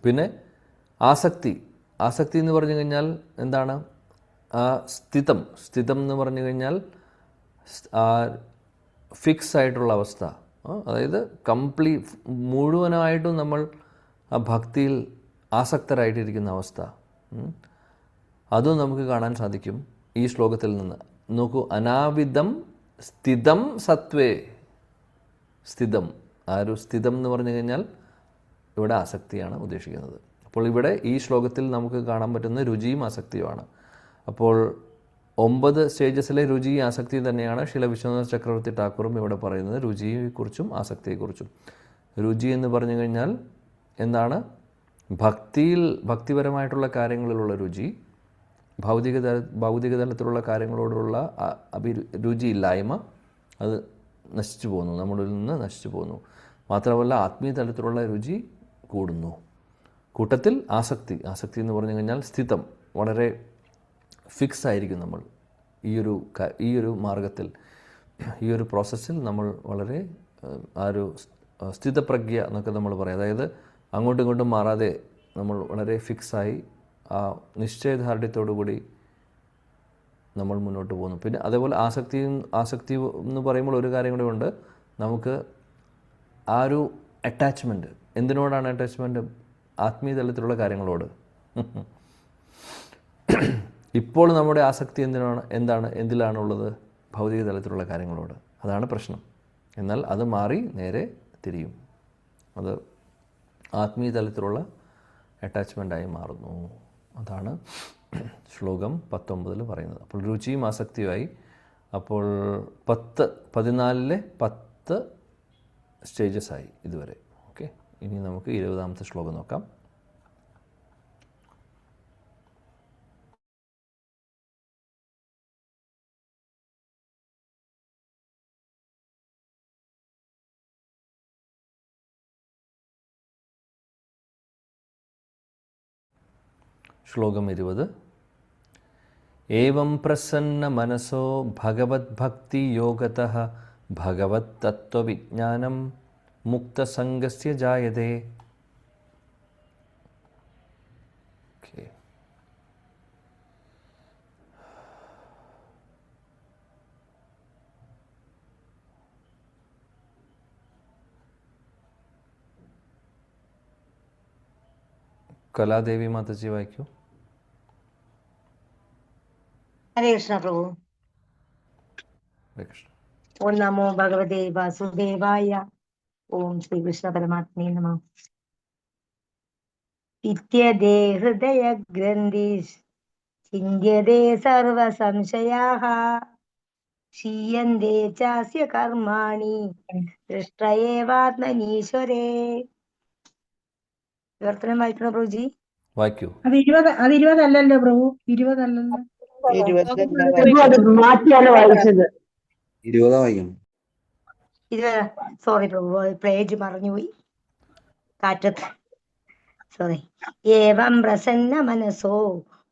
പിന്നെ ആസക്തി എന്ന് പറഞ്ഞു കഴിഞ്ഞാൽ എന്താണ്? സ്ഥിതം എന്ന് പറഞ്ഞു കഴിഞ്ഞാൽ ഫിക്സ് ആയിട്ടുള്ള അവസ്ഥ. അതായത് മുഴുവനായിട്ടും നമ്മൾ ആ ഭക്തിയിൽ ആസക്തരായിട്ടിരിക്കുന്ന അവസ്ഥ. അതും നമുക്ക് കാണാൻ സാധിക്കും ഈ ശ്ലോകത്തിൽ നിന്ന്. നോക്കൂ, അനാവിധം സ്ഥിതം സത്വേ. സ്ഥിതം, ആ ഒരു സ്ഥിതം എന്ന് പറഞ്ഞു കഴിഞ്ഞാൽ ഇവിടെ ആസക്തിയാണ് ഉദ്ദേശിക്കുന്നത്. അപ്പോൾ ഇവിടെ ഈ ശ്ലോകത്തിൽ നമുക്ക് കാണാൻ പറ്റുന്ന രുചിയും ആസക്തിയുമാണ്. അപ്പോൾ 9 സ്റ്റേജസിലെ രുചി ആസക്തി തന്നെയാണ് ശില വിശ്വനാഥ ചക്രവർത്തി ഠാക്കൂറും ഇവിടെ പറയുന്നത്, രുചിയെക്കുറിച്ചും ആസക്തിയെക്കുറിച്ചും. രുചി എന്ന് പറഞ്ഞു കഴിഞ്ഞാൽ എന്താണ്? ഭക്തിപരമായിട്ടുള്ള കാര്യങ്ങളിലുള്ള രുചി, ഭൗതിക തലത്തിലുള്ള കാര്യങ്ങളോടുള്ള രുചിയില്ലായ്മ, അത് നശിച്ചു പോകുന്നു, നമ്മളിൽ നിന്ന് നശിച്ചു പോകുന്നു. മാത്രമല്ല ആത്മീയ തലത്തിലുള്ള രുചി കൂടുന്നു. കൂട്ടത്തിൽ ആസക്തി എന്ന് പറഞ്ഞു കഴിഞ്ഞാൽ സ്ഥിതം, വളരെ ഫിക്സ് ആയിരിക്കും നമ്മൾ ഈ ഒരു മാർഗത്തിൽ, ഈ ഒരു പ്രോസസ്സിൽ നമ്മൾ വളരെ ആ ഒരു സ്ഥിതപ്രജ്ഞ എന്നൊക്കെ നമ്മൾ പറയും. അതായത് അങ്ങോട്ടും ഇങ്ങോട്ടും മാറാതെ നമ്മൾ വളരെ ഫിക്സായി ആ നിശ്ചയദാർഢ്യത്തോടു കൂടി നമ്മൾ മുന്നോട്ട് പോകുന്നു. പിന്നെ അതേപോലെ ആസക്തി എന്ന് പറയുമ്പോൾ ഒരു കാര്യം കൂടെ ഉണ്ട്. നമുക്ക് ആ ഒരു അറ്റാച്ച്മെൻറ്റ്, എന്തിനോടാണ് അറ്റാച്ച്മെൻറ്റ്? ആത്മീയ തലത്തിലുള്ള കാര്യങ്ങളോട്. ഇപ്പോൾ നമ്മുടെ ആസക്തി എന്തിലാണുള്ളത്? ഭൗതിക തലത്തിലുള്ള കാര്യങ്ങളോട്. അതാണ് പ്രശ്നം. എന്നാൽ അത് മാറി നേരെ തിരിയും. അത് ആത്മീയ തലത്തിലുള്ള അറ്റാച്ച്മെൻറ്റായി മാറുന്നു. അതാണ് ശ്ലോകം 19 പറയുന്നത്. അപ്പോൾ രുചിയും ആസക്തിയുമായി. അപ്പോൾ 14 സ്റ്റേജസായി ഇതുവരെ. ഓക്കെ, ഇനി നമുക്ക് 20ാമത്തെ ശ്ലോകം നോക്കാം. ശ്ലോകം 20. ഏവം പ്രസന്ന മനസോ ഭഗവദ്ഭക്തി യോഗതഃ ഭഗവത് തത്വവിജ്ഞാനം മുക്തസംഗസ്യ ജായതേ. കലാദേവി മാതാജി വായിക്കൂ. ഹരേ കൃഷ്ണ പ്രഭു. ഹരേ കൃഷ്ണ. ഓം നമോ ഭഗവതേ വാസുദേവായ. ഓം ശ്രീകൃഷ്ണ പരമാത്മേ നമഃ. വിദ്യതേ ഹൃദയ ഗ്രന്ഥിഃ ചിന്ത്യതേ സർവ സംശയാഃ ക്ഷീയന്തേ ചാസ്യ കർമാണി ദൃഷ്ടയേവാത്മനീശ്വരേ. വിവർത്തനം വായിക്കണോ പ്രഭുജി? വായിക്കൂ. അത് 20 അല്ലല്ലോ പ്രഭു, 20 അല്ലല്ലോ. മാറ്റിയാണ് വായിച്ചത്. 20 വായിക്കണം. സോറി പ്രഭു, പേജ് മറഞ്ഞുപോയി കാറ്റത്ത്. സോറി. ഏവം പ്രസന്ന മനസോ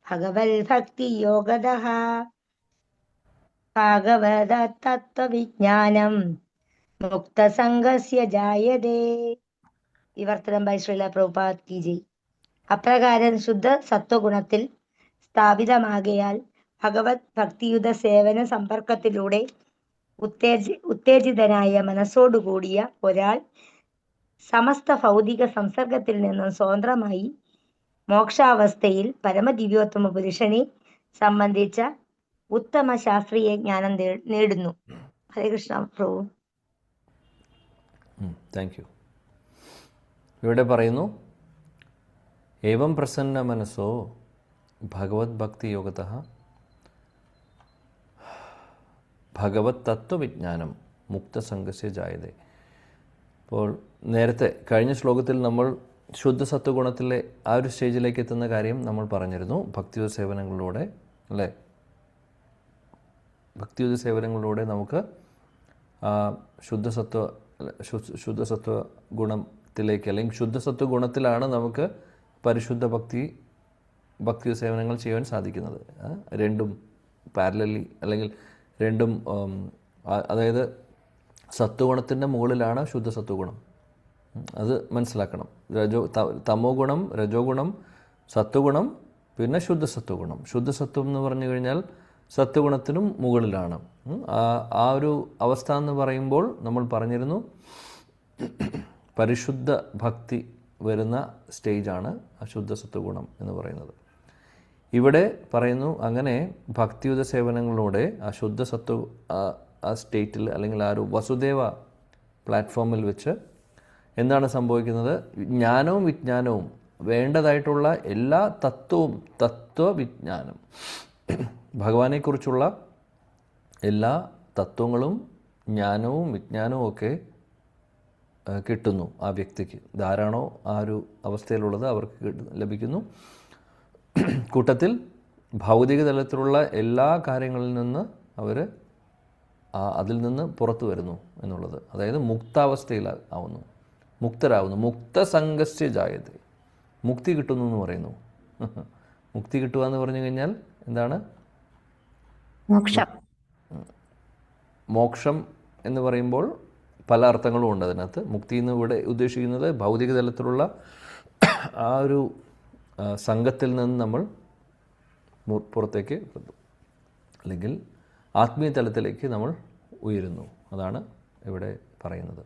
ഭഗവൽ ഭക്തി യോഗതഃ ഭാഗവത തത്വവിജ്ഞാനം മുക്തസംഗസ്യ ജായതേ. വിവർത്തനം ബൈ ശ്രീല പ്രഭുപാദ് കി ജയ്. അപ്രകാരം ശുദ്ധ സത്വഗുണത്തിൽ സ്ഥാപിതമാകയാൽ ഭഗവത് ഭക്തിയുത സേവന സമ്പർക്കത്തിലൂടെ ഉത്തേജിതനായ മനസ്സോടുകൂടിയ ഒരാൾ സമസ്ത ഭൗതിക സംസർഗത്തിൽ നിന്നും സ്വതന്ത്രമായി മോക്ഷാവസ്ഥയിൽ പരമദിവ്യോത്തമ പുരുഷനെ സംബന്ധിച്ച ഉത്തമ ശാസ്ത്രീയ ജ്ഞാനം നേടുന്നു. ഹരേ കൃഷ്ണ പ്രഭു. Thank you. ഇവിടെ പറയുന്നു ഏവം പ്രസന്ന മനസ്സോ ഭഗവത് ഭക്തി യോഗത ഭഗവത് തത്വവിജ്ഞാനം മുക്തസംഗസ്യ ജായതേ. അപ്പോൾ നേരത്തെ കഴിഞ്ഞ ശ്ലോകത്തിൽ നമ്മൾ ശുദ്ധ സത്വഗുണത്തിലെ ആ ഒരു സ്റ്റേജിലേക്ക് എത്തുന്ന കാര്യം നമ്മൾ പറഞ്ഞിരുന്നു. ഭക്തിയുത സേവനങ്ങളിലൂടെ അല്ലേ, ഭക്തിയുത സേവനങ്ങളിലൂടെ നമുക്ക് ശുദ്ധസത്വ ഗുണത്തിലേക്ക്, അല്ലെങ്കിൽ ശുദ്ധസത്വ ഗുണത്തിലാണ് നമുക്ക് പരിശുദ്ധ ഭക്തി സേവനങ്ങൾ ചെയ്യാൻ സാധിക്കുന്നത്. രണ്ടും പാരലലി, അല്ലെങ്കിൽ രണ്ടും അതായത് സത്വഗുണത്തിൻ്റെ മുകളിലാണ് ശുദ്ധസത്വഗുണം. അത് മനസ്സിലാക്കണം. തമോ ഗുണം, രജോ ഗുണം, സത്വഗുണം, പിന്നെ ശുദ്ധസത്വഗുണം. ശുദ്ധസത്വം എന്ന് പറഞ്ഞു കഴിഞ്ഞാൽ സത്വഗുണത്തിനും മുകളിലാണ്. ആ ഒരു അവസ്ഥ എന്ന് പറയുമ്പോൾ നമ്മൾ പറഞ്ഞിരുന്നു പരിശുദ്ധ ഭക്തി വരുന്ന സ്റ്റേജാണ് അശുദ്ധ സത്വഗുണം എന്ന് പറയുന്നത്. ഇവിടെ പറയുന്നു അങ്ങനെ ഭക്തിയുത സേവനങ്ങളിലൂടെ ആ ശുദ്ധ സത്വ ആ സ്റ്റേറ്റിൽ, അല്ലെങ്കിൽ ആ ഒരു വസുദേവ പ്ലാറ്റ്ഫോമിൽ വെച്ച് എന്താണ് സംഭവിക്കുന്നത്? ജ്ഞാനവും വിജ്ഞാനവും വേണ്ടതായിട്ടുള്ള എല്ലാ തത്വവിജ്ഞാനം, ഭഗവാനെക്കുറിച്ചുള്ള എല്ലാ തത്വങ്ങളും ജ്ഞാനവും വിജ്ഞാനവും ഒക്കെ കിട്ടുന്നു ആ വ്യക്തിക്ക്. ആരാണോ ആ ഒരു അവസ്ഥയിലുള്ളത് അവർക്ക് ലഭിക്കുന്നു. കൂട്ടത്തിൽ ഭൗതിക തലത്തിലുള്ള എല്ലാ കാര്യങ്ങളിൽ നിന്ന് അവർ അതിൽ നിന്ന് പുറത്തു വരുന്നു എന്നുള്ളത്, അതായത് മുക്താവസ്ഥയിൽ ആവുന്നു, മുക്തരാകുന്നു. മുക്തസംഗസ്യ ജായതേ, മുക്തി കിട്ടുന്നു എന്ന് പറയുന്നു. മുക്തി കിട്ടുക എന്ന് പറഞ്ഞു കഴിഞ്ഞാൽ എന്താണ്? മോക്ഷം എന്ന് പറയുമ്പോൾ പല അർത്ഥങ്ങളും ഉണ്ട് അതിനകത്ത്. മുക്തി എന്ന് ഇവിടെ ഉദ്ദേശിക്കുന്നത് ഭൗതിക തലത്തിലുള്ള ആ ഒരു സംഘത്തിൽ നിന്ന് നമ്മൾ പുറത്തേക്ക്, അല്ലെങ്കിൽ ആത്മീയ തലത്തിലേക്ക് നമ്മൾ ഉയരുന്നു. അതാണ് ഇവിടെ പറയുന്നത്.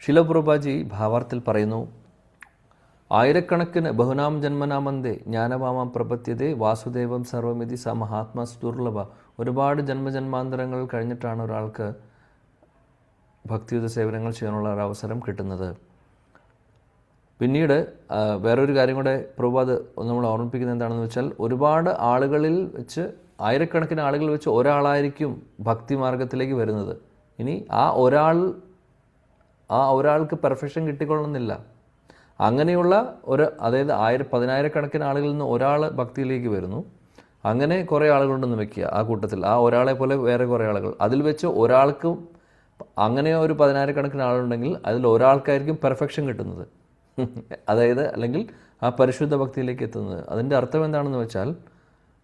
ശിലപ്രഭാജി ഭാവാർത്ഥത്തിൽ പറയുന്നു, ആയിരക്കണക്കിന് ബഹുനാം ജന്മനാമന്തേ ജ്ഞാനവാമം പ്രപത്യതേ വാസുദേവം സർവമിതി സ മഹാത്മാസ്തുർലഭ. ഒരുപാട് ജന്മജന്മാന്തരങ്ങൾ കഴിഞ്ഞിട്ടാണ് ഒരാൾക്ക് ഭക്തിയുത സേവനങ്ങൾ ചെയ്യാനുള്ള ഒരു അവസരം കിട്ടുന്നത്. പിന്നീട് വേറൊരു കാര്യം കൂടെ പ്രഭുപാദ് നമ്മൾ ഓർമ്മിപ്പിക്കുന്നത് എന്താണെന്ന് വെച്ചാൽ, ഒരുപാട് ആളുകളിൽ വെച്ച്, ആയിരക്കണക്കിന് ആളുകളിൽ വെച്ച് ഒരാളായിരിക്കും ഭക്തി മാർഗത്തിലേക്ക് വരുന്നത്. ഇനി ആ ഒരാൾക്ക് പെർഫെക്ഷൻ കിട്ടിക്കൊള്ളുന്നില്ല. അങ്ങനെയുള്ള അതായത് 10,000-കണക്കിന് ആളുകളിൽ നിന്ന് ഒരാൾ ഭക്തിയിലേക്ക് വരുന്നു. അങ്ങനെ കുറേ ആളുകളുണ്ടെന്ന് വെക്കുക. ആ കൂട്ടത്തിൽ ആ ഒരാളെ പോലെ വേറെ കുറേ ആളുകൾ, അതിൽ വെച്ച് ഒരാൾക്കും, അങ്ങനെ ഒരു 10,000-കണക്കിന് ആളുണ്ടെങ്കിൽ അതിൽ ഒരാൾക്കായിരിക്കും പെർഫെക്ഷൻ കിട്ടുന്നത്, അതായത് അല്ലെങ്കിൽ ആ പരിശുദ്ധ ഭക്തിയിലേക്ക് എത്തുന്നത്. അതിൻ്റെ അർത്ഥം എന്താണെന്ന് വെച്ചാൽ,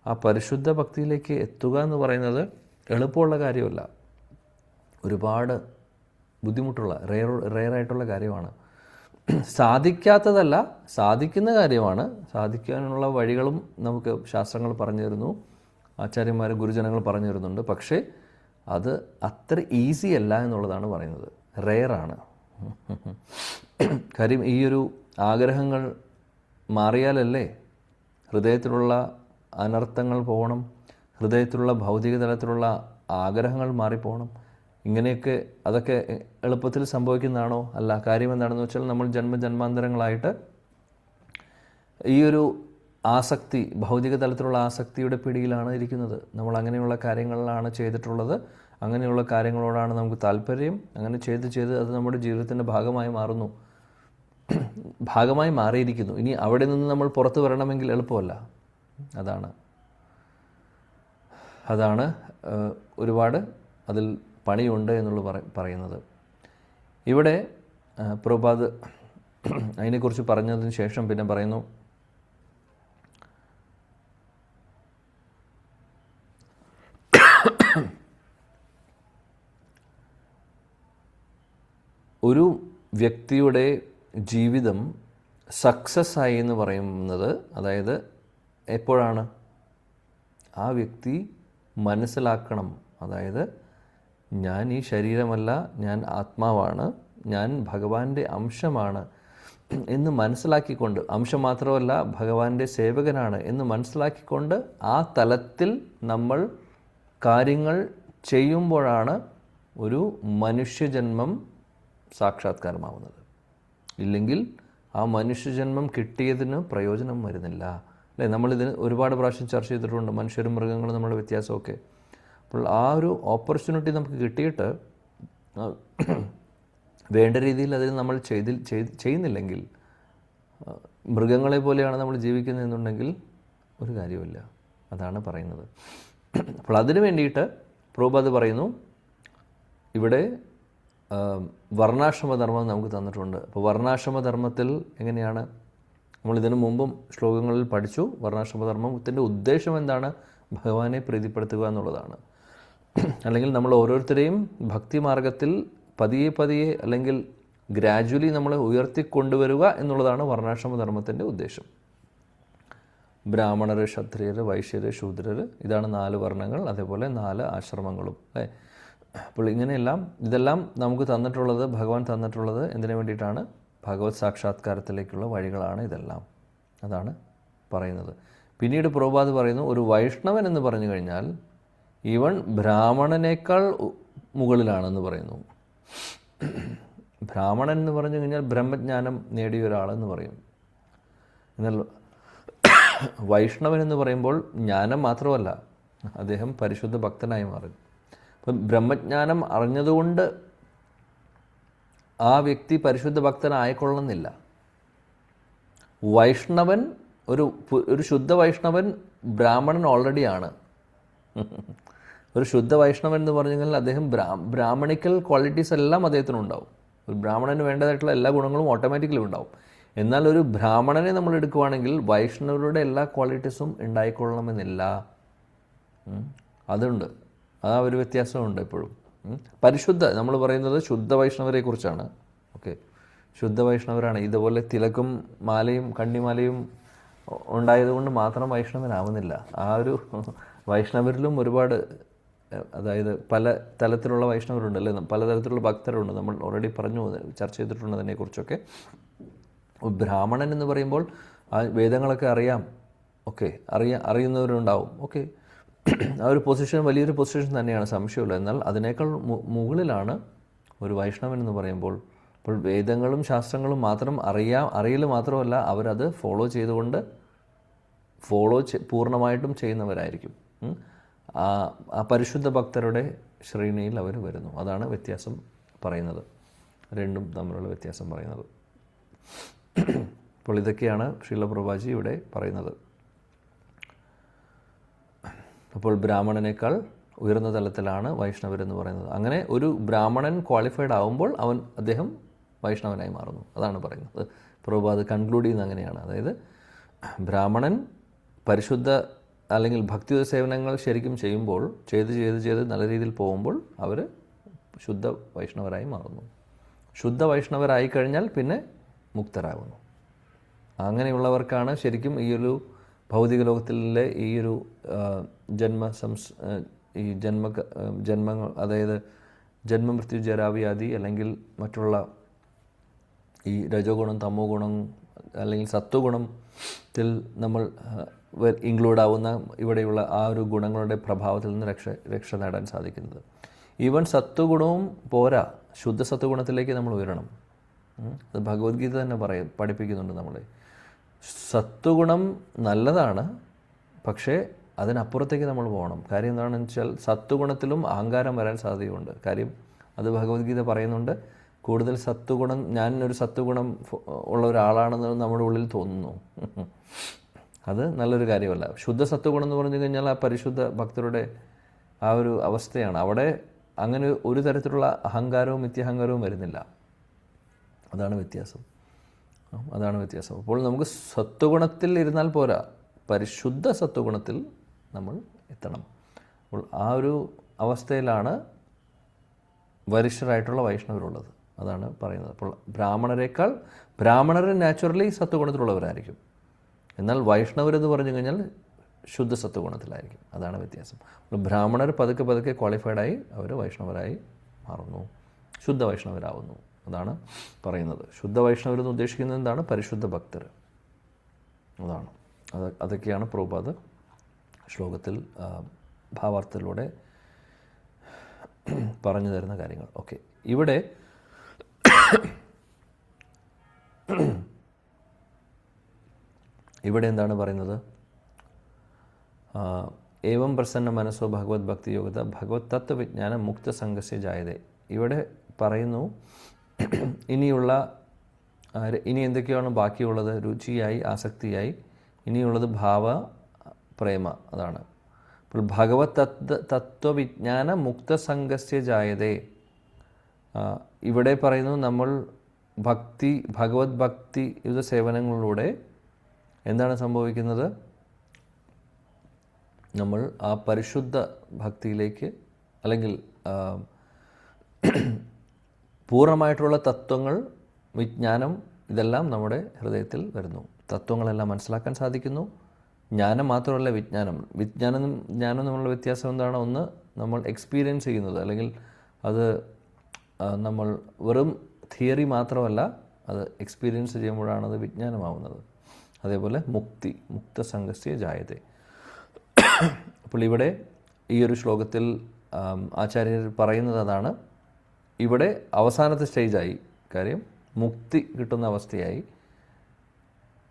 ആ പരിശുദ്ധ ഭക്തിയിലേക്ക് എത്തുക എന്ന് പറയുന്നത് എളുപ്പമുള്ള കാര്യമല്ല, ഒരുപാട് ബുദ്ധിമുട്ടുള്ള റെയറായിട്ടുള്ള കാര്യമാണ്. സാധിക്കാത്തതല്ല, സാധിക്കുന്ന കാര്യമാണ്. സാധിക്കാനുള്ള വഴികളും നമുക്ക് ശാസ്ത്രങ്ങൾ പറഞ്ഞു തരുന്നു, ആചാര്യന്മാർ, ഗുരുജനങ്ങൾ പറഞ്ഞു തരുന്നുണ്ട്. പക്ഷേ അത് അത്ര ഈസി അല്ല എന്നുള്ളതാണ് പറയുന്നത്. റെയറാണ്. കാര്യം ഈ ഒരു ആഗ്രഹങ്ങൾ മാറിയാലല്ലേ ഹൃദയത്തിലുള്ള അനർത്ഥങ്ങൾ പോകണം, ഹൃദയത്തിലുള്ള ഭൗതിക തലത്തിലുള്ള ആഗ്രഹങ്ങൾ മാറിപ്പോകണം. ഇങ്ങനെയൊക്കെ അതൊക്കെ എളുപ്പത്തിൽ സംഭവിക്കുന്നതാണോ? അല്ല. കാര്യം എന്താണെന്ന് വെച്ചാൽ, നമ്മൾ ജന്മജന്മാന്തരങ്ങളായിട്ട് ഈ ഒരു ആസക്തി, ഭൗതിക തലത്തിലുള്ള ആസക്തിയുടെ പിടിയിലാണ് ഇരിക്കുന്നത്. നമ്മൾ അങ്ങനെയുള്ള കാര്യങ്ങളിലാണ് ചെയ്തിട്ടുള്ളത്, അങ്ങനെയുള്ള കാര്യങ്ങളോടാണ് നമുക്ക് താല്പര്യം. അങ്ങനെ ചെയ്ത് അത് നമ്മുടെ ജീവിതത്തിൻ്റെ ഭാഗമായി മാറിയിരിക്കുന്നു. ഇനി അവിടെ നിന്ന് നമ്മൾ പുറത്തു വരണമെങ്കിൽ എളുപ്പമല്ല. അതാണ് ഒരുപാട് അതിൽ പണിയുണ്ട് എന്നുള്ള പറയുന്നത്. ഇവിടെ പ്രഭുപാദ് അതിനെക്കുറിച്ച് പറഞ്ഞതിന് ശേഷം പിന്നെ പറയുന്നു, ഒരു വ്യക്തിയുടെ ജീവിതം സക്സസ് ആയി എന്ന് പറയുന്നത്, അതായത് എപ്പോഴാണ് ആ വ്യക്തി മനസ്സിലാക്കണം, അതായത് ഞാൻ ഈ ശരീരമല്ല, ഞാൻ ആത്മാവാണ്, ഞാൻ ഭഗവാന്റെ അംശമാണ് എന്ന് മനസ്സിലാക്കിക്കൊണ്ട്, അംശം മാത്രമല്ല ഭഗവാന്റെ സേവകനാണ് എന്ന് മനസ്സിലാക്കിക്കൊണ്ട് ആ തലത്തിൽ നമ്മൾ കാര്യങ്ങൾ ചെയ്യുമ്പോഴാണ് ഒരു മനുഷ്യജന്മം സാക്ഷാത്കാരമാവുന്നത്. ഇല്ലെങ്കിൽ ആ മനുഷ്യജന്മം കിട്ടിയതിന് പ്രയോജനം വരുന്നില്ല. അല്ലേ? നമ്മളിതിന് ഒരുപാട് പ്രാവശ്യം ചർച്ച ചെയ്തിട്ടുണ്ട്, മനുഷ്യരും മൃഗങ്ങളും തമ്മിലുള്ള വ്യത്യാസമൊക്കെ. അപ്പോൾ ആ ഒരു ഓപ്പർച്യൂണിറ്റി നമുക്ക് കിട്ടിയിട്ട് വേണ്ട രീതിയിൽ അതിന് നമ്മൾ ചെയ്യുന്നില്ലെങ്കിൽ, മൃഗങ്ങളെ പോലെയാണ് നമ്മൾ ജീവിക്കുന്നതെന്നുണ്ടെങ്കിൽ ഒരു കാര്യമില്ല. അതാണ് പറയുന്നത്. അപ്പോൾ അതിനു വേണ്ടിയിട്ട് പ്രഭുപാദ് പറയുന്നു, ഇവിടെ വർണ്ണാശ്രമധർമ്മം നമുക്ക് തന്നിട്ടുണ്ട്. അപ്പോൾ വർണ്ണാശ്രമധർമ്മത്തിൽ എങ്ങനെയാണ്, നമ്മളിതിനു മുമ്പും ശ്ലോകങ്ങളിൽ പഠിച്ചു. വർണ്ണാശ്രമധർമ്മത്തിൻ്റെ ഉദ്ദേശം എന്താണ്? ഭഗവാനെ പ്രീതിപ്പെടുത്തുക എന്നുള്ളതാണ്. അല്ലെങ്കിൽ നമ്മൾ ഓരോരുത്തരെയും ഭക്തിമാർഗത്തിൽ പതിയെ പതിയെ അല്ലെങ്കിൽ ഗ്രാജുവലി നമ്മൾ ഉയർത്തിക്കൊണ്ടുവരിക എന്നുള്ളതാണ് വർണ്ണാശ്രമധർമ്മത്തിൻ്റെ ഉദ്ദേശം. ബ്രാഹ്മണർ, ക്ഷത്രിയർ, വൈശ്യർ, ശൂദ്രർ, ഇതാണ് 4 വർണ്ണങ്ങൾ. അതേപോലെ 4 ആശ്രമങ്ങളും. അല്ലേ? അപ്പോൾ ഇതെല്ലാം നമുക്ക് തന്നിട്ടുള്ളത്, ഭഗവാൻ തന്നിട്ടുള്ളത് എന്തിനു വേണ്ടിയിട്ടാണ്? ഭഗവത് സാക്ഷാത്കാരത്തിലേക്കുള്ള വഴികളാണ് ഇതെല്ലാം. അതാണ് പറയുന്നത്. പിന്നീട് പ്രഭുപാദ് പറയുന്നു, ഒരു വൈഷ്ണവൻ എന്ന് പറഞ്ഞു കഴിഞ്ഞാൽ ഈവൻ ബ്രാഹ്മണനേക്കാൾ മുകളിലാണെന്ന് പറയുന്നു. ബ്രാഹ്മണൻ എന്ന് പറഞ്ഞു കഴിഞ്ഞാൽ ബ്രഹ്മജ്ഞാനം നേടിയ ഒരാളെന്ന് പറയും. എന്നാൽ വൈഷ്ണവൻ എന്ന് പറയുമ്പോൾ ജ്ഞാനം മാത്രമല്ല, അദ്ദേഹം പരിശുദ്ധ ഭക്തനായി മാറും. അപ്പം ബ്രഹ്മജ്ഞാനം അറിഞ്ഞതുകൊണ്ട് ആ വ്യക്തി പരിശുദ്ധ ഭക്തനായിക്കൊള്ളുന്നില്ല. വൈഷ്ണവൻ ഒരു ശുദ്ധ വൈഷ്ണവൻ ബ്രാഹ്മണൻ ഓൾറെഡി ആണ്. ഒരു ശുദ്ധ വൈഷ്ണവൻ എന്ന് പറഞ്ഞു കഴിഞ്ഞാൽ അദ്ദേഹം ബ്രാഹ്മണിക്കൽ ക്വാളിറ്റീസ് എല്ലാം അദ്ദേഹത്തിനുണ്ടാവും. ഒരു ബ്രാഹ്മണന് വേണ്ടതായിട്ടുള്ള എല്ലാ ഗുണങ്ങളും ഓട്ടോമാറ്റിക്കലി ഉണ്ടാവും. എന്നാൽ ഒരു ബ്രാഹ്മണനെ നമ്മൾ എടുക്കുകയാണെങ്കിൽ വൈഷ്ണവരുടെ എല്ലാ ക്വാളിറ്റീസും ഉണ്ടായിക്കൊള്ളണമെന്നില്ല. അതുണ്ട്, ആ ഒരു വ്യത്യാസമുണ്ട് എപ്പോഴും. പരിശുദ്ധ നമ്മൾ പറയുന്നത് ശുദ്ധ വൈഷ്ണവരെ കുറിച്ചാണ്. ഓക്കെ, ശുദ്ധ വൈഷ്ണവരാണ്. ഇതുപോലെ തിലക്കും മാലയും കണ്ണിമാലയും ഉണ്ടായതുകൊണ്ട് മാത്രം വൈഷ്ണവനാവുന്നില്ല. ആ ഒരു വൈഷ്ണവരിലും ഒരുപാട്, അതായത് പല തലത്തിലുള്ള വൈഷ്ണവരുണ്ട്, അല്ലേ? പലതരത്തിലുള്ള ഭക്തരുണ്ട്. നമ്മൾ ഓൾറെഡി ചർച്ച ചെയ്തിട്ടുണ്ട് അതിനെക്കുറിച്ചൊക്കെ. ബ്രാഹ്മണൻ എന്ന് പറയുമ്പോൾ ആ വേദങ്ങളൊക്കെ അറിയാം, ഓക്കെ, അറിയുന്നവരുണ്ടാവും. ഓക്കെ, ആ ഒരു പൊസിഷൻ വലിയൊരു പൊസിഷൻ തന്നെയാണ്, സംശയമില്ല. എന്നാൽ അതിനേക്കാൾ മുകളിലാണ് ഒരു വൈഷ്ണവൻ എന്ന് പറയുമ്പോൾ. അപ്പോൾ വേദങ്ങളും ശാസ്ത്രങ്ങളും മാത്രം അറിയൽ മാത്രമല്ല, അവരത് പൂർണ്ണമായിട്ടും ചെയ്യുന്നവരായിരിക്കും. ആ പരിശുദ്ധ ഭക്തരുടെ ശ്രേണിയിൽ അവർ വരുന്നു. അതാണ് വ്യത്യാസം പറയുന്നത്, രണ്ടും തമ്മിലുള്ള വ്യത്യാസം പറയുന്നത്. അപ്പോൾ ഇതൊക്കെയാണ് ശ്രീല പ്രഭുപാദി ഇവിടെ പറയുന്നത്. അപ്പോൾ ബ്രാഹ്മണനേക്കാൾ ഉയർന്ന തലത്തിലാണ് വൈഷ്ണവരെന്ന് പറയുന്നത്. അങ്ങനെ ഒരു ബ്രാഹ്മണൻ ക്വാളിഫൈഡ് ആവുമ്പോൾ അദ്ദേഹം വൈഷ്ണവനായി മാറുന്നു. അതാണ് പറയുന്നത്. പ്രഭുപാദ് കൺക്ലൂഡ് ചെയ്യുന്നത് അങ്ങനെയാണ്. അതായത് ബ്രാഹ്മണൻ പരിശുദ്ധ അല്ലെങ്കിൽ ഭക്തിയുത സേവനങ്ങൾ ശരിക്കും ചെയ്യുമ്പോൾ, ചെയ്ത് നല്ല രീതിയിൽ പോകുമ്പോൾ അവർ ശുദ്ധ വൈഷ്ണവരായി മാറുന്നു. ശുദ്ധ വൈഷ്ണവരായി കഴിഞ്ഞാൽ പിന്നെ മുക്തരാകുന്നു. അങ്ങനെയുള്ളവർക്കാണ് ശരിക്കും ഈ ഒരു ഭൗതിക ലോകത്തിലെ ഈ ഒരു ജന്മങ്ങൾ, അതായത് ജന്മമൃത്യു ജരാവ്യാധി അല്ലെങ്കിൽ മറ്റുള്ള ഈ രജോ ഗുണം, തമോ ഗുണം അല്ലെങ്കിൽ സത്വഗുണത്തിൽ നമ്മൾ ഇൻക്ലൂഡ് ആവുന്ന ഇവിടെയുള്ള ആ ഒരു ഗുണങ്ങളുടെ പ്രഭാവത്തിൽ നിന്ന് രക്ഷ നേടാൻ സാധിക്കുന്നത്. ഈവൻ സത്വഗുണവും പോരാ, ശുദ്ധ സത്വഗുണത്തിലേക്ക് നമ്മൾ ഉയരണം. അത് ഭഗവത്ഗീത തന്നെ പഠിപ്പിക്കുന്നുണ്ട് നമ്മളെ. സത്വഗുണം നല്ലതാണ്, പക്ഷേ അതിനപ്പുറത്തേക്ക് നമ്മൾ പോകണം. കാര്യം എന്താണെന്ന് വെച്ചാൽ സത്വഗുണത്തിലും അഹങ്കാരം വരാൻ സാധ്യതയുണ്ട്. കാര്യം അത് ഭഗവത്ഗീത പറയുന്നുണ്ട്. കൂടുതൽ സത്വഗുണം, ഞാനൊരു സത്വഗുണം ഉള്ള ഒരാളാണെന്ന് നമ്മുടെ ഉള്ളിൽ തോന്നുന്നു. അത് നല്ലൊരു കാര്യമല്ല. ശുദ്ധ സത്വഗുണം എന്ന് പറഞ്ഞു കഴിഞ്ഞാൽ ആ പരിശുദ്ധ ഭക്തരുടെ ആ ഒരു അവസ്ഥയാണ്. അവിടെ അങ്ങനെ ഒരു തരത്തിലുള്ള അഹങ്കാരവും നിത്യഹങ്കാരവും വരുന്നില്ല. അതാണ് വ്യത്യാസം. അപ്പോൾ നമുക്ക് സത്വഗുണത്തിൽ ഇരുന്നാൽ പോരാ, പരിശുദ്ധ സത്വഗുണത്തിൽ നമ്മൾ എത്തണം. അപ്പോൾ ആ ഒരു അവസ്ഥയിലാണ് വരിഷ്ഠരായിട്ടുള്ള വൈഷ്ണവരുള്ളത്. അതാണ് പറയുന്നത്. അപ്പോൾ ബ്രാഹ്മണർ നാച്ചുറലി സത്വഗുണത്തിലുള്ളവരായിരിക്കും. എന്നാൽ വൈഷ്ണവരെന്ന് പറഞ്ഞു കഴിഞ്ഞാൽ ശുദ്ധ സത്വഗുണത്തിലായിരിക്കും. അതാണ് വ്യത്യാസം. അപ്പോൾ ബ്രാഹ്മണർ പതുക്കെ ക്വാളിഫൈഡായി അവർ വൈഷ്ണവരായി മാറുന്നു, ശുദ്ധ വൈഷ്ണവരാകുന്നു. അതാണ് പറയുന്നത്. ശുദ്ധ വൈഷ്ണവരെന്ന് ഉദ്ദേശിക്കുന്നത് എന്താണ്? പരിശുദ്ധ ഭക്തർ. അതൊക്കെയാണ് പ്രഭുപാദ് ശ്ലോകത്തിൽ ഭാവാർത്ഥത്തിലൂടെ പറഞ്ഞു തരുന്ന കാര്യങ്ങൾ. ഓക്കെ, ഇവിടെ ഇവിടെ എന്താണ് പറയുന്നത്? ഏവം പ്രസന്ന മനസ്സോ ഭഗവത് ഭക്തി യോഗത ഭഗവത് തത്വവിജ്ഞാന മുക്ത സംഘസ്യ ജായതേ. ഇവിടെ പറയുന്നു ഇനി എന്തൊക്കെയാണ് ബാക്കിയുള്ളത്? രുചിയായി, ആസക്തിയായി, ഇനിയുള്ളത് ഭാവ, പ്രേമ. അതാണ്. അപ്പോൾ ഭഗവത് തത്വവിജ്ഞാന മുക്ത സംഘസ്യ ജായതേ. ഇവിടെ പറയുന്നു നമ്മൾ ഭഗവത് ഭക്തി യുത സേവനങ്ങളിലൂടെ എന്താണ് സംഭവിക്കുന്നത്? നമ്മൾ ആ പരിശുദ്ധ ഭക്തിയിലേക്ക്, അല്ലെങ്കിൽ പൂർണ്ണമായിട്ടുള്ള തത്വങ്ങൾ, വിജ്ഞാനം, ഇതെല്ലാം നമ്മുടെ ഹൃദയത്തിൽ വരുന്നു. തത്വങ്ങളെല്ലാം മനസ്സിലാക്കാൻ സാധിക്കുന്നു. ജ്ഞാനം മാത്രമല്ല, വിജ്ഞാനം തമ്മിലുള്ള വ്യത്യാസം എന്താണ്? ഒന്ന് നമ്മൾ എക്സ്പീരിയൻസ് ചെയ്യുന്നത്, അല്ലെങ്കിൽ അത് നമ്മൾ വെറും തിയറി മാത്രമല്ല, അത് എക്സ്പീരിയൻസ് ചെയ്യുമ്പോഴാണ് അത് വിജ്ഞാനമാവുന്നത്. അതേപോലെ മുക്ത സംഘസ്യ ജായതേ. അപ്പോൾ ഇവിടെ ഈ ഒരു ശ്ലോകത്തിൽ ആചാര്യർ പറയുന്നത് അതാണ്. ഇവിടെ അവസാനത്തെ സ്റ്റേജായി കാര്യം, മുക്തി കിട്ടുന്ന അവസ്ഥയായി.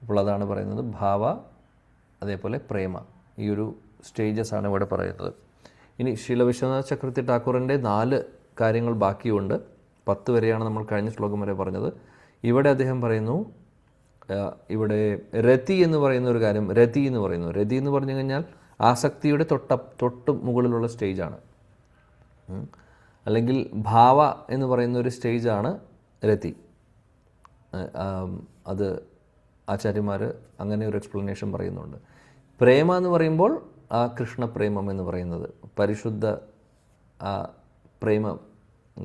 അപ്പോൾ അതാണ് പറയുന്നത് ഭാവ, അതേപോലെ പ്രേമ. ഈ ഒരു സ്റ്റേജസ് ആണ് ഇവിടെ പറയുന്നത്. ഇനി ശ്രീല വിശ്വനാഥ ചക്രവർത്തി ഠാക്കൂറിൻ്റെ 4 കാര്യങ്ങൾ ബാക്കിയുണ്ട്. 10 വരെയാണ് നമ്മൾ കഴിഞ്ഞ ശ്ലോകം വരെ പറഞ്ഞത്. ഇവിടെ അദ്ദേഹം പറയുന്നു, ഇവിടെ രതി എന്ന് പറയുന്ന ഒരു കാര്യം. രതി എന്ന് പറഞ്ഞു കഴിഞ്ഞാൽ ആസക്തിയുടെ തൊട്ട് മുകളിലുള്ള സ്റ്റേജാണ്. അല്ലെങ്കിൽ ഭാവ എന്ന് പറയുന്ന ഒരു സ്റ്റേജാണ് രതി. അത് ആചാര്യന്മാർ അങ്ങനെ ഒരു എക്സ്പ്ലനേഷൻ പറയുന്നുണ്ട്. പ്രേമ എന്ന് പറയുമ്പോൾ ആ കൃഷ്ണപ്രേമം എന്ന് പറയുന്നത്, പരിശുദ്ധ പ്രേമം,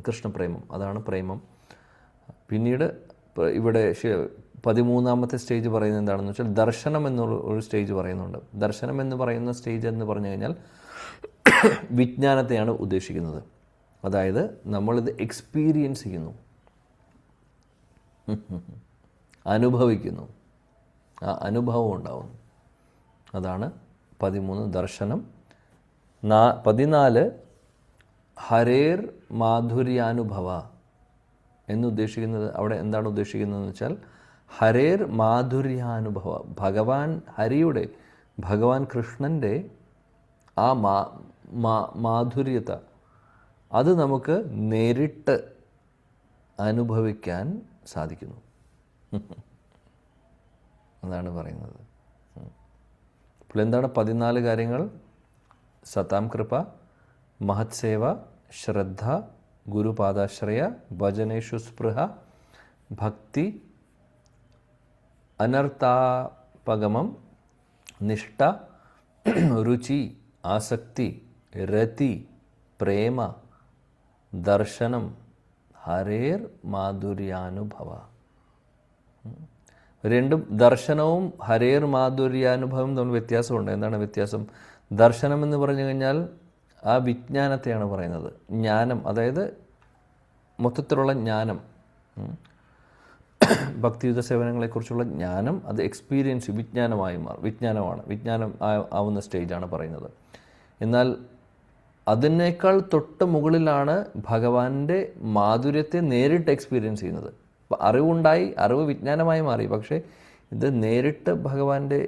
കൃഷ്ണപ്രേമം, അതാണ് പ്രേമം. പിന്നീട് ഇവിടെ 13ാമത്തെ സ്റ്റേജ് പറയുന്നത് എന്താണെന്ന് വെച്ചാൽ ദർശനം എന്നുള്ള ഒരു സ്റ്റേജ് പറയുന്നുണ്ട്. ദർശനം എന്ന് പറയുന്ന സ്റ്റേജ് എന്ന് പറഞ്ഞു കഴിഞ്ഞാൽ വിജ്ഞാനത്തെയാണ് ഉദ്ദേശിക്കുന്നത്. അതായത് നമ്മളിത് എക്സ്പീരിയൻസ് ചെയ്യുന്നു, അനുഭവിക്കുന്നു, ആ അനുഭവം ഉണ്ടാവുന്നു. അതാണ് 13 ദർശനം. 14 ഹരേർ മാധുര്യാനുഭവ എന്നുദ്ദേശിക്കുന്നത്. അവിടെ എന്താണ് ഉദ്ദേശിക്കുന്നതെന്ന് വെച്ചാൽ ഹരേർ മാധുര്യാനുഭവ, ഭഗവാൻ കൃഷ്ണൻ്റെ ആ മാധുര്യത, അത് നമുക്ക് നേരിട്ട് അനുഭവിക്കാൻ സാധിക്കുന്നു. അതാണ് പറയുന്നത്. അപ്പോൾ എന്താണ് 14 കാര്യങ്ങൾ? സതാം കൃപ, മഹത്സേവ, ശ്രദ്ധ, ഗുരുപാദാശ്രയ, ഭജനേഷു സ്പൃഹ, ഭക്തി, അനർത്ഥാപഗമം, നിഷ്ഠ, രുചി, ആസക്തി, രതി, പ്രേമ, ദർശനം, ഹരേർ മാധുര്യാനുഭവ. രണ്ടും, ദർശനവും ഹരേർ മാധുര്യാനുഭവം തമ്മിൽ വ്യത്യാസമുണ്ട്. എന്താണ് വ്യത്യാസം? ദർശനം എന്ന് പറഞ്ഞു കഴിഞ്ഞാൽ ആ വിജ്ഞാനത്തെയാണ് പറയുന്നത്. ജ്ഞാനം, അതായത് മൊത്തത്തിലുള്ള ജ്ഞാനം, ഭക്തിയുത സേവനങ്ങളെക്കുറിച്ചുള്ള ജ്ഞാനം, അത് എക്സ്പീരിയൻസ് വിജ്ഞാനം ആവുന്ന സ്റ്റേജാണ് പറയുന്നത്. എന്നാൽ അതിനേക്കാൾ തൊട്ട് മുകളിലാണ് ഭഗവാന്റെ മാധുര്യത്തെ നേരിട്ട് എക്സ്പീരിയൻസ് ചെയ്യുന്നത്. അപ്പോൾ അറിവുണ്ടായി, അറിവ് വിജ്ഞാനമായി മാറി, പക്ഷേ ഇത് നേരിട്ട് ഭഗവാന്റെ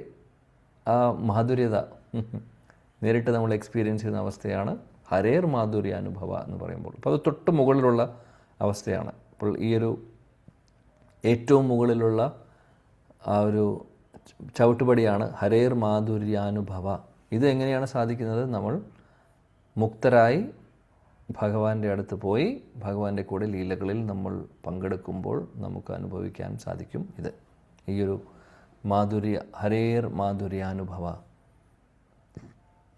ആ മാധുര്യത നേരിട്ട് നമ്മൾ എക്സ്പീരിയൻസ് ചെയ്യുന്ന അവസ്ഥയാണ് ഹരേർ മാധുര്യാനുഭവ എന്ന് പറയുമ്പോൾ. അപ്പോൾ അത് തൊട്ട് മുകളിലുള്ള അവസ്ഥയാണ്. അപ്പോൾ ഈ ഒരു ഏറ്റവും മുകളിലുള്ള ആ ഒരു ചവിട്ടുപടിയാണ് ഹരേർ മാധുര്യാനുഭവ. ഇത് എങ്ങനെയാണ് സാധിക്കുന്നത്? നമ്മൾ മുക്തരായി ഭഗവാന്റെ അടുത്ത് പോയി ഭഗവാന്റെ കൂടെ ലീലകളിൽ നമ്മൾ പങ്കെടുക്കുമ്പോൾ നമുക്ക് അനുഭവിക്കാൻ സാധിക്കും. ഈ ഒരു ഹരേർ മാധുര്യാനുഭവ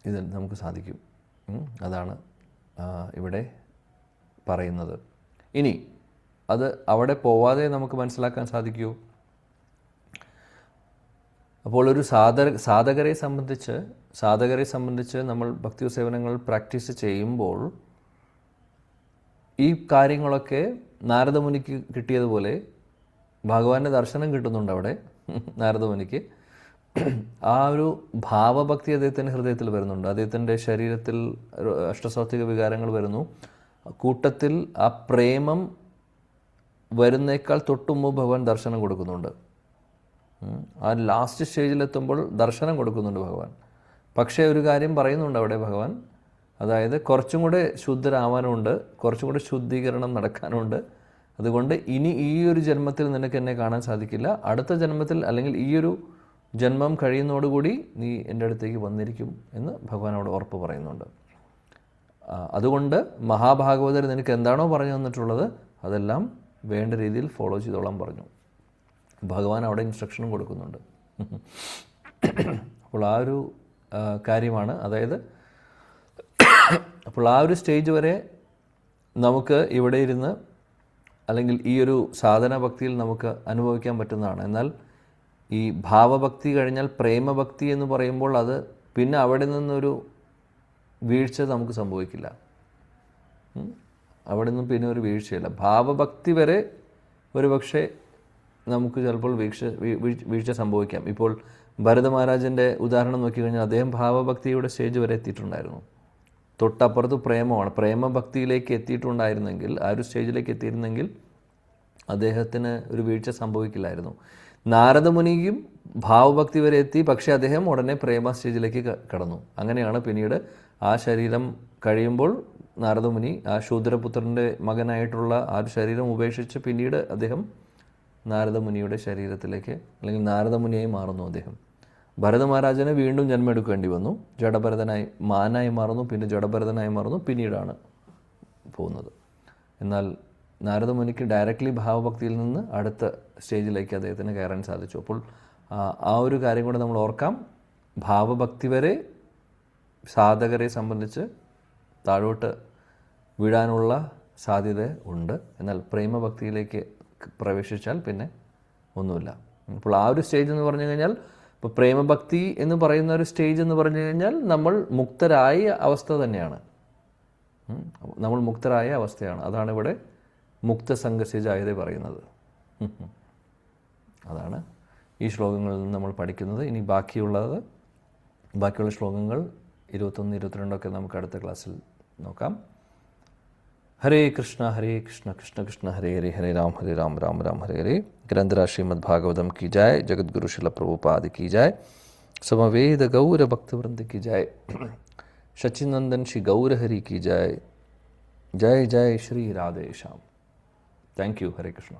ഇത് നമുക്ക് സാധിക്കും. അതാണ് ഇവിടെ പറയുന്നത്. ഇനി അത് അവിടെ പോവാതെ നമുക്ക് മനസ്സിലാക്കാൻ സാധിക്കുമോ? അപ്പോൾ ഒരു സാധകരെ സംബന്ധിച്ച് നമ്മൾ ഭക്തി സേവനങ്ങൾ പ്രാക്ടീസ് ചെയ്യുമ്പോൾ ഈ കാര്യങ്ങളൊക്കെ നാരദമുനിക്ക് കിട്ടിയതുപോലെ ഭഗവാന്റെ ദർശനം കിട്ടുന്നുണ്ട് അവിടെ നാരദമുനിക്ക്. ആ ഒരു ഭാവഭക്തി അദ്ദേഹത്തിൻ്റെ ഹൃദയത്തിൽ വരുന്നുണ്ട്. അദ്ദേഹത്തിൻ്റെ ശരീരത്തിൽ അഷ്ടസാത്വിക വികാരങ്ങൾ വരുന്നു. കൂട്ടത്തിൽ ആ പ്രേമം വരുന്നേക്കാൾ തൊട്ടുമുമ്പ് ഭഗവാൻ ദർശനം കൊടുക്കുന്നുണ്ട്. ആ ലാസ്റ്റ് സ്റ്റേജിലെത്തുമ്പോൾ ദർശനം കൊടുക്കുന്നുണ്ട് ഭഗവാൻ. പക്ഷേ ഒരു കാര്യം പറയുന്നുണ്ട് അവിടെ ഭഗവാൻ, അതായത് കുറച്ചും കൂടെ ശുദ്ധരാവാനുണ്ട്, കുറച്ചും കൂടെ ശുദ്ധീകരണം നടക്കാനുണ്ട്. അതുകൊണ്ട് ഇനി ഈ ഒരു ജന്മത്തിൽ നിനക്ക് എന്നെ കാണാൻ സാധിക്കില്ല, അടുത്ത ജന്മത്തിൽ അല്ലെങ്കിൽ ഈ ഒരു ജന്മം കഴിയുന്നതോടുകൂടി നീ എൻ്റെ അടുത്തേക്ക് വന്നിരിക്കും എന്ന് ഭഗവാൻ അവിടെ ഉറപ്പ് പറയുന്നുണ്ട്. അതുകൊണ്ട് മഹാഭാഗവതർ നിനക്ക് എന്താണോ പറഞ്ഞു തന്നിട്ടുള്ളത് അതെല്ലാം വേണ്ട രീതിയിൽ ഫോളോ ചെയ്തോളാൻ പറഞ്ഞു. ഭഗവാൻ അവിടെ ഇൻസ്ട്രക്ഷനും കൊടുക്കുന്നുണ്ട്. അപ്പോൾ ആ ഒരു കാര്യമാണ്, അതായത് അപ്പോൾ ആ ഒരു സ്റ്റേജ് വരെ നമുക്ക് ഇവിടെ ഇരുന്ന് അല്ലെങ്കിൽ ഈ ഒരു സാധന ഭക്തിയിൽ നമുക്ക് അനുഭവിക്കാൻ പറ്റുന്നതാണ്. എന്നാൽ ഈ ഭാവഭക്തി കഴിഞ്ഞാൽ പ്രേമഭക്തി എന്ന് പറയുമ്പോൾ അത് പിന്നെ അവിടെ നിന്നൊരു വീഴ്ച നമുക്ക് സംഭവിക്കില്ല. അവിടെ നിന്നും പിന്നെ ഒരു വീഴ്ചയില്ല. ഭാവഭക്തി വരെ ഒരു പക്ഷേ നമുക്ക് ചിലപ്പോൾ വീഴ്ച സംഭവിക്കാം. ഇപ്പോൾ ഭരത മഹാരാജൻ്റെ ഉദാഹരണം നോക്കിക്കഴിഞ്ഞാൽ അദ്ദേഹം ഭാവഭക്തിയുടെ സ്റ്റേജ് വരെ എത്തിയിട്ടുണ്ടായിരുന്നു. തൊട്ടപ്പുറത്ത് പ്രേമമാണ്. പ്രേമഭക്തിയിലേക്ക് എത്തിയിട്ടുണ്ടായിരുന്നെങ്കിൽ, ആ ഒരു സ്റ്റേജിലേക്ക് എത്തിയിരുന്നെങ്കിൽ അദ്ദേഹത്തിന് ഒരു വീഴ്ച സംഭവിക്കില്ലായിരുന്നു. നാരദമുനിയും ഭാവഭക്തി വരെ എത്തി, പക്ഷേ അദ്ദേഹം ഉടനെ പ്രേമ സ്റ്റേജിലേക്ക് കടന്നു. അങ്ങനെയാണ് പിന്നീട് ആ ശരീരം കഴിയുമ്പോൾ നാരദമുനി ആ ശൂദ്രപുത്രൻ്റെ മകനായിട്ടുള്ള ആ ഒരു ശരീരം ഉപേക്ഷിച്ച് പിന്നീട് അദ്ദേഹം നാരദമുനിയുടെ ശരീരത്തിലേക്ക് അല്ലെങ്കിൽ നാരദമുനിയായി മാറുന്നു അദ്ദേഹം. ഭരത മഹാരാജന് വീണ്ടും ജന്മമെടുക്കേണ്ടി വന്നു. ജഡഭരതനായി മാനായി മാറുന്നു, പിന്നെ ജഡഭരതനായി മാറുന്നു, പിന്നീടാണ് പോകുന്നത്. എന്നാൽ നാരദമുനിക്ക് ഡയറക്റ്റ്ലി ഭാവഭക്തിയിൽ നിന്ന് അടുത്ത സ്റ്റേജിലേക്ക് അദ്ദേഹത്തിന് കയറാൻ സാധിച്ചു. അപ്പോൾ ആ ഒരു കാര്യം കൂടെ നമ്മൾ ഓർക്കാം. ഭാവഭക്തി വരെ സാധകരെ സംബന്ധിച്ച് താഴോട്ട് വീഴാനുള്ള സാധ്യത ഉണ്ട്. എന്നാൽ പ്രേമഭക്തിയിലേക്ക് പ്രവേശിച്ചാൽ പിന്നെ ഒന്നുമില്ല. അപ്പോൾ ആ ഒരു സ്റ്റേജ് എന്ന് പറഞ്ഞു കഴിഞ്ഞാൽ, ഇപ്പോൾ പ്രേമഭക്തി എന്ന് പറയുന്ന ഒരു സ്റ്റേജ് എന്ന് പറഞ്ഞു കഴിഞ്ഞാൽ നമ്മൾ മുക്തരായ അവസ്ഥ തന്നെയാണ്. നമ്മൾ മുക്തരായ അവസ്ഥയാണ്. അതാണ് ഇവിടെ മുക്തസംഗസ്യജായത പറയുന്നത്. അതാണ് ഈ ശ്ലോകങ്ങളിൽ നിന്ന് നമ്മൾ പഠിക്കുന്നത്. ഇനി ബാക്കിയുള്ള ശ്ലോകങ്ങൾ 21, 22 നമുക്ക് അടുത്ത ക്ലാസ്സിൽ നോക്കാം. ഹരേ കൃഷ്ണ കൃഷ്ണ കൃഷ്ണ ഹരേ ഹരേ, ഹരേ രാം രാം രാം ഹരേ ഹരേ. ഗ്രന്ഥരാജ് ശ്രീമദ് ഭാഗവതം की जय, जगद्गुरु शिल प्रभुपाद की जय, समवेद गौर भक्तवृंद की जय, शचिनंदन श्री गौर हरि की जय. जय जय श्री राधे श्याम. Thank you. ഹരേ കൃഷ്ണ.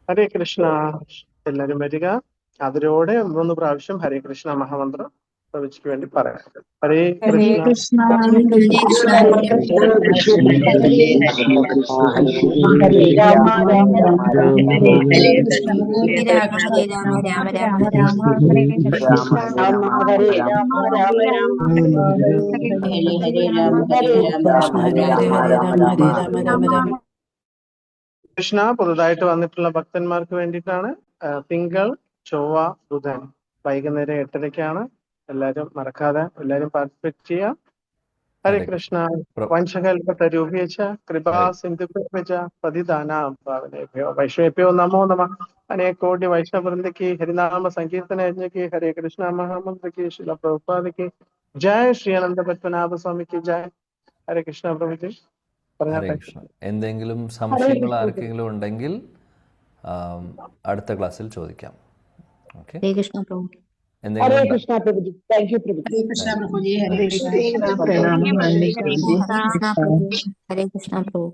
ഹരേ കൃഷ്ണ. എല്ലാവരും വരിക. അതിലൂടെ 3 പ്രാവശ്യം ഹരേ കൃഷ്ണ മഹാമന്ത്രം പ്രവചിക്ക് വേണ്ടി പറയാം. ഹരേ കൃഷ്ണ. കൃഷ്ണ പുതുതായിട്ട് വന്നിട്ടുള്ള ഭക്തന്മാർക്ക് വേണ്ടിയിട്ടാണ്. തിങ്കൾ, ചൊവ്വ, ബുധൻ വൈകുന്നേരം 8:30 എല്ലാവരും മറക്കാതെ എല്ലാവരും പാർട്ടിസിപ്പേറ്റ് ചെയ്യാം. ഹരേ കൃഷ്ണ. വംശകൽപതരൂപേച കൃപാ സിന്ധുഭ്യശ്ച പതിതാനാം പാവനേഭ്യോ വൈഷ്ണവേഭ്യോ നമോ നമഃ. अनेक कोटि वैष्णव वृंद की हरिनाम संकीर्तन यज्ञ की हरे कृष्णा महामंत्र की श्रील प्रभुपाद की जय. श्री अनंत पद्मनाभ स्वामी की जय. हरे कृष्ण प्रभुजी. ഹരേ കൃഷ്ണ. എന്തെങ്കിലും സംശയങ്ങൾ ആർക്കെങ്കിലും ഉണ്ടെങ്കിൽ അടുത്ത ക്ലാസ്സിൽ ചോദിക്കാം. ഓക്കെ. ഹരേ കൃഷ്ണ പ്രഭു. എന്തെങ്കിലും കൃഷ്ണ പ്രഭുജി. താങ്ക് യു പ്രഭുജി. ഹരേ കൃഷ്ണ പ്രഭുജി. ഹരേ കൃഷ്ണ. ഹരേ കൃഷ്ണ പ്രഭു.